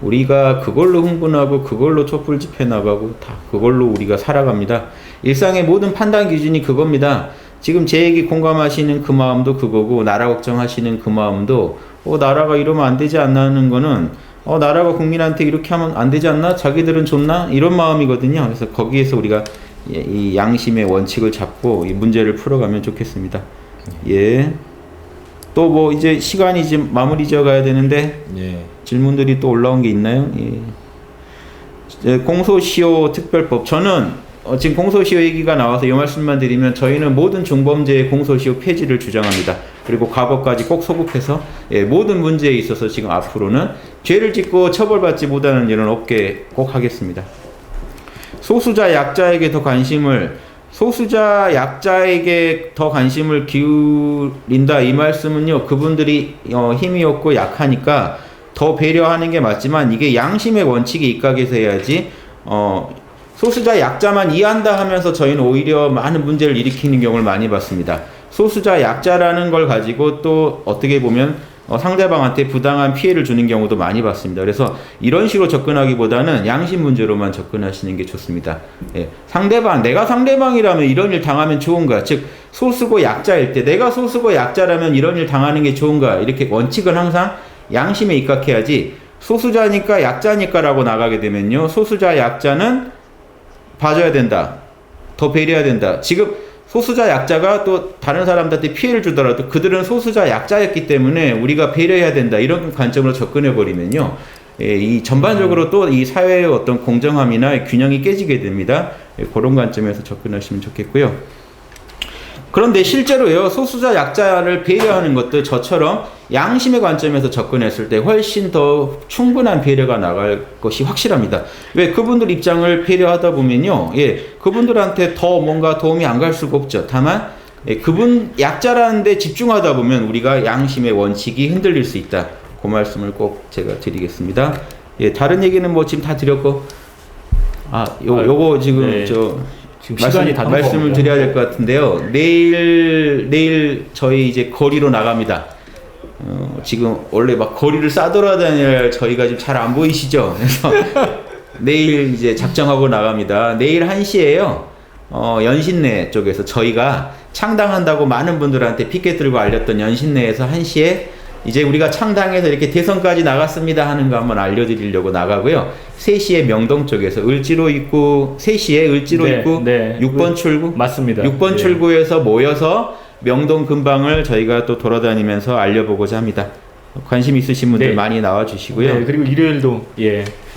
우리가 그걸로 흥분하고 그걸로 촛불 집회 나가고 다 그걸로 우리가 살아갑니다. 일상의 모든 판단 기준이 그겁니다. 지금 제 얘기 공감하시는 그 마음도 그거고 나라 걱정하시는 그 마음도 나라가 이러면 안 되지 않나 하는 거는 나라가 국민한테 이렇게 하면 안 되지 않나? 자기들은 좋나? 이런 마음이거든요. 그래서 거기에서 우리가 이 양심의 원칙을 잡고 이 문제를 풀어가면 좋겠습니다. 예. 또 뭐 이제 시간이 지금 마무리 지어 가야 되는데 질문들이 또 올라온 게 있나요? 예. 공소시효 특별법. 저는 지금 공소시효 얘기가 나와서 이 말씀만 드리면 저희는 모든 중범죄의 공소시효 폐지를 주장합니다. 그리고 과거까지 꼭 소급해서 모든 문제에 있어서 지금 앞으로는 죄를 짓고 처벌받지 못하는 일은 없게 꼭 하겠습니다. 소수자 약자에게 더 관심을 기울인다 이 말씀은요, 그분들이 힘이 없고 약하니까 더 배려하는 게 맞지만 이게 양심의 원칙에 입각해서 해야지 소수자 약자만 이해한다 하면서 저희는 오히려 많은 문제를 일으키는 경우를 많이 봤습니다. 소수자 약자라는 걸 가지고 또 어떻게 보면 상대방한테 부당한 피해를 주는 경우도 많이 봤습니다. 그래서 이런 식으로 접근하기보다는 양심 문제로만 접근하시는 게 좋습니다. 예. 내가 상대방이라면 이런 일 당하면 좋은가? 즉, 소수고 약자일 때 내가 소수고 약자라면 이런 일 당하는 게 좋은가? 이렇게 원칙은 항상 양심에 입각해야지 소수자니까 약자니까라고 나가게 되면요. 소수자 약자는 봐줘야 된다. 더 배려해야 된다. 지금 소수자 약자가 또 다른 사람들한테 피해를 주더라도 그들은 소수자 약자였기 때문에 우리가 배려해야 된다. 이런 관점으로 접근해 버리면요. 이 전반적으로 또 이 사회의 어떤 공정함이나 균형이 깨지게 됩니다. 그런 관점에서 접근하시면 좋겠고요. 그런데 실제로요, 소수자 약자를 배려하는 것도 저처럼 양심의 관점에서 접근했을 때 훨씬 더 충분한 배려가 나갈 것이 확실합니다. 왜? 그분들 입장을 배려하다 보면요, 그분들한테 더 뭔가 도움이 안 갈 수가 없죠. 다만 그분 약자라는 데 집중하다 보면 우리가 양심의 원칙이 흔들릴 수 있다. 그 말씀을 꼭 제가 드리겠습니다. 다른 얘기는 뭐 지금 다 드렸고, 요거 지금 지금 시간이 다 말씀을 드려야 될 것 같은데요. 내일 저희 이제 거리로 나갑니다. 지금 원래 막 거리를 싸돌아다닐 저희가 지금 잘 안 보이시죠? 그래서 내일 이제 작정하고 나갑니다. 내일 1시에요. 연신내 쪽에서 저희가 창당한다고 많은 분들한테 피켓 들고 알렸던 연신내에서 1시에 이제 우리가 창당해서 이렇게 대선까지 나갔습니다 하는 거 한번 알려드리려고 나가고요. 3시에 명동 쪽에서 을지로 입구, 3시에 을지로 입구 6번 출구 맞습니다. 6번 출구에서 모여서 명동 근방을 저희가 또 돌아다니면서 알려보고자 합니다. 관심 있으신 분들 많이 나와주시고요. 그리고 일요일도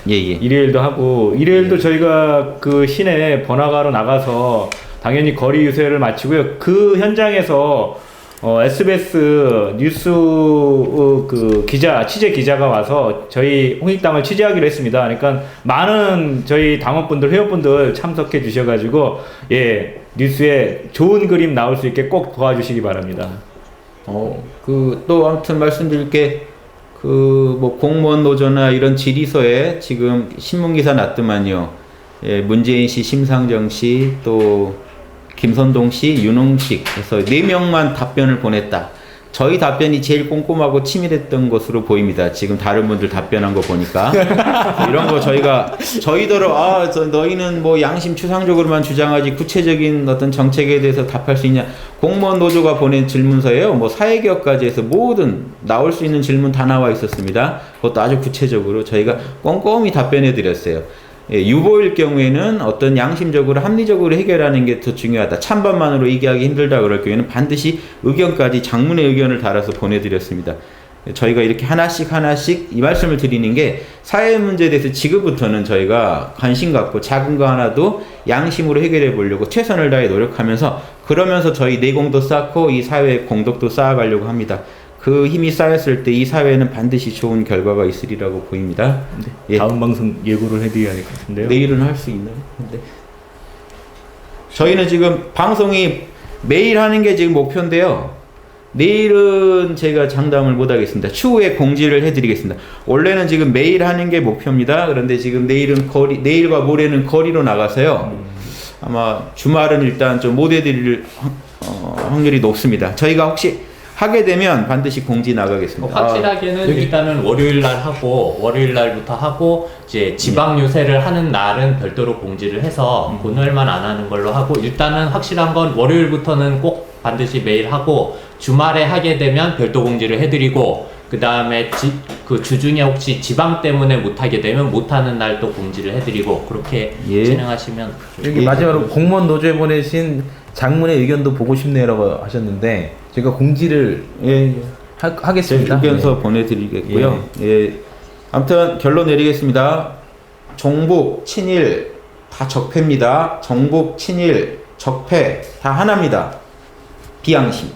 일요일도 하고 일요일도 저희가 그 시내 번화가로 나가서 당연히 거리 유세를 마치고요. 그 현장에서 SBS 뉴스 취재 기자가 와서 저희 홍익당을 취재하기로 했습니다. 그러니까 많은 저희 당원분들, 회원분들 참석해 주셔가지고 뉴스에 좋은 그림 나올 수 있게 꼭 도와주시기 바랍니다. 또 아무튼 말씀드릴 게 그 뭐 공무원 노조나 이런 질의서에 지금 신문 기사 났더만요. 예, 문재인 씨, 심상정 씨, 또 김선동 씨, 윤홍식 해서 4명만 답변을 보냈다. 저희 답변이 제일 꼼꼼하고 치밀했던 것으로 보입니다. 지금 다른 분들 답변한 거 보니까 이런 거 저희더러 너희는 뭐 양심 추상적으로만 주장하지 구체적인 어떤 정책에 대해서 답할 수 있냐? 공무원 노조가 보낸 질문서에요. 뭐 사회개혁까지 해서 모든 나올 수 있는 질문 다 나와 있었습니다. 그것도 아주 구체적으로 저희가 꼼꼼히 답변해 드렸어요. 예, 유보일 경우에는 어떤 양심적으로 합리적으로 해결하는 게 더 중요하다. 찬반만으로 얘기하기 힘들다 그럴 경우에는 반드시 의견까지 장문의 의견을 달아서 보내드렸습니다. 저희가 이렇게 하나씩 이 말씀을 드리는 게 사회 문제에 대해서 지금부터는 저희가 관심 갖고 작은 거 하나도 양심으로 해결해 보려고 최선을 다해 노력하면서 그러면서 저희 내공도 쌓고 이 사회의 공덕도 쌓아가려고 합니다. 그 힘이 쌓였을 때 이 사회는 반드시 좋은 결과가 있으리라고 보입니다. 예. 다음 방송 예고를 해드려야 될 것 같은데요. 내일은 할 수 있나요? 네. 저희는 지금 방송이 매일 하는 게 지금 목표인데요. 내일은 제가 장담을 못 하겠습니다. 추후에 공지를 해드리겠습니다. 원래는 지금 매일 하는 게 목표입니다. 그런데 지금 내일과 모레는 거리로 나가서요. 아마 주말은 일단 좀 못 해드릴 확률이 높습니다. 저희가 혹시 하게 되면 반드시 공지 나가겠습니다. 확실하게는 일단은 월요일 날부터 하고 이제 지방 유세를 하는 날은 별도로 공지를 해서 그날만 안 하는 걸로 하고 일단은 확실한 건 월요일부터는 꼭 반드시 매일 하고 주말에 하게 되면 별도 공지를 해드리고 그 다음에 그 주중에 혹시 지방 때문에 못 하게 되면 못 하는 날 또 공지를 해드리고 그렇게 예. 진행하시면 여기 예. 마지막으로 공무원 노조에 보내신 장문의 의견도 보고 싶네요라고 하셨는데 제가 공지를 하겠습니다. 의견서 보내드리겠고요. 예. 아무튼 결론 내리겠습니다. 종북, 친일 다 적폐입니다. 정북, 친일, 적폐 다 하나입니다. 비양심.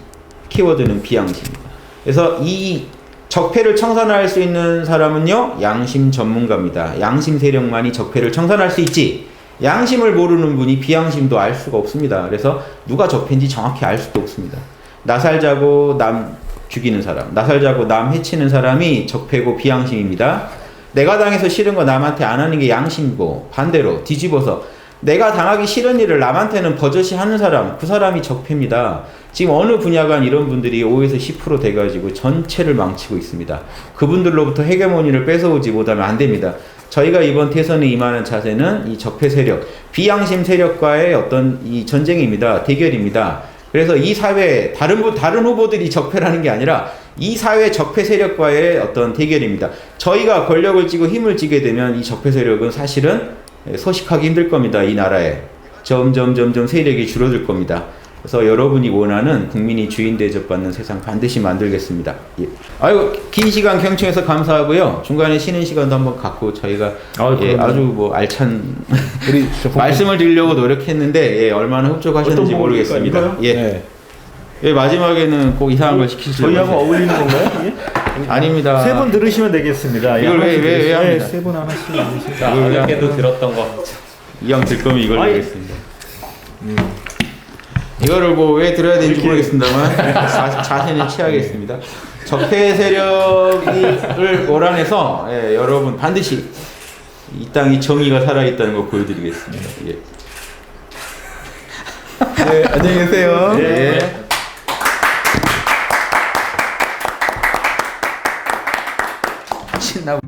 키워드는 비양심입니다. 그래서 이 적폐를 청산할 수 있는 사람은요, 양심 전문가입니다. 양심 세력만이 적폐를 청산할 수 있지. 양심을 모르는 분이 비양심도 알 수가 없습니다. 그래서 누가 적폐인지 정확히 알 수도 없습니다. 나살자고 남 죽이는 사람, 나살자고 남 해치는 사람이 적폐고 비양심입니다. 내가 당해서 싫은 거 남한테 안 하는 게 양심이고 반대로 뒤집어서 내가 당하기 싫은 일을 남한테는 버젓이 하는 사람, 그 사람이 적폐입니다. 지금 어느 분야간 이런 분들이 5에서 10% 돼가지고 전체를 망치고 있습니다. 그분들로부터 헤게모니를 뺏어오지 못하면 안 됩니다. 저희가 이번 대선에 임하는 자세는 이 적폐 세력, 비양심 세력과의 어떤 이 전쟁입니다. 대결입니다. 그래서 이 사회, 다른 후보들이 적폐라는 게 아니라 이 사회 적폐 세력과의 어떤 대결입니다. 저희가 권력을 쥐고 힘을 쥐게 되면 이 적폐 세력은 사실은 서식하기 힘들 겁니다. 이 나라에. 점점 세력이 줄어들 겁니다. 그래서 여러분이 원하는 국민이 주인 대접받는 세상 반드시 만들겠습니다. 예. 아유, 긴 시간 경청해서 감사하고요. 중간에 쉬는 시간도 한번 갖고 저희가 아주 뭐 알찬 말씀을 드리려고 노력했는데 예, 얼마나 흡족하셨는지 모르겠습니다. 예. 네. 예, 마지막에는 꼭 이상한 걸 시키시려고. 저희하고 어울리는 건가요? 이게? 아닙니다. 3번 들으시면 되겠습니다. 이걸 왜 합니까? 3번 하나씩. 자, 어저께도 들었던 거 이왕 들 거면 이걸 내겠습니다. 이거를 뭐 왜 들어야 되는지 모르겠습니다만 자세는 취하겠습니다. 적폐 세력을 몰아내서 예, 여러분 반드시 이 땅이 정의가 살아있다는 거 보여드리겠습니다. 예. 네, 안녕히 계세요. 예. 신나.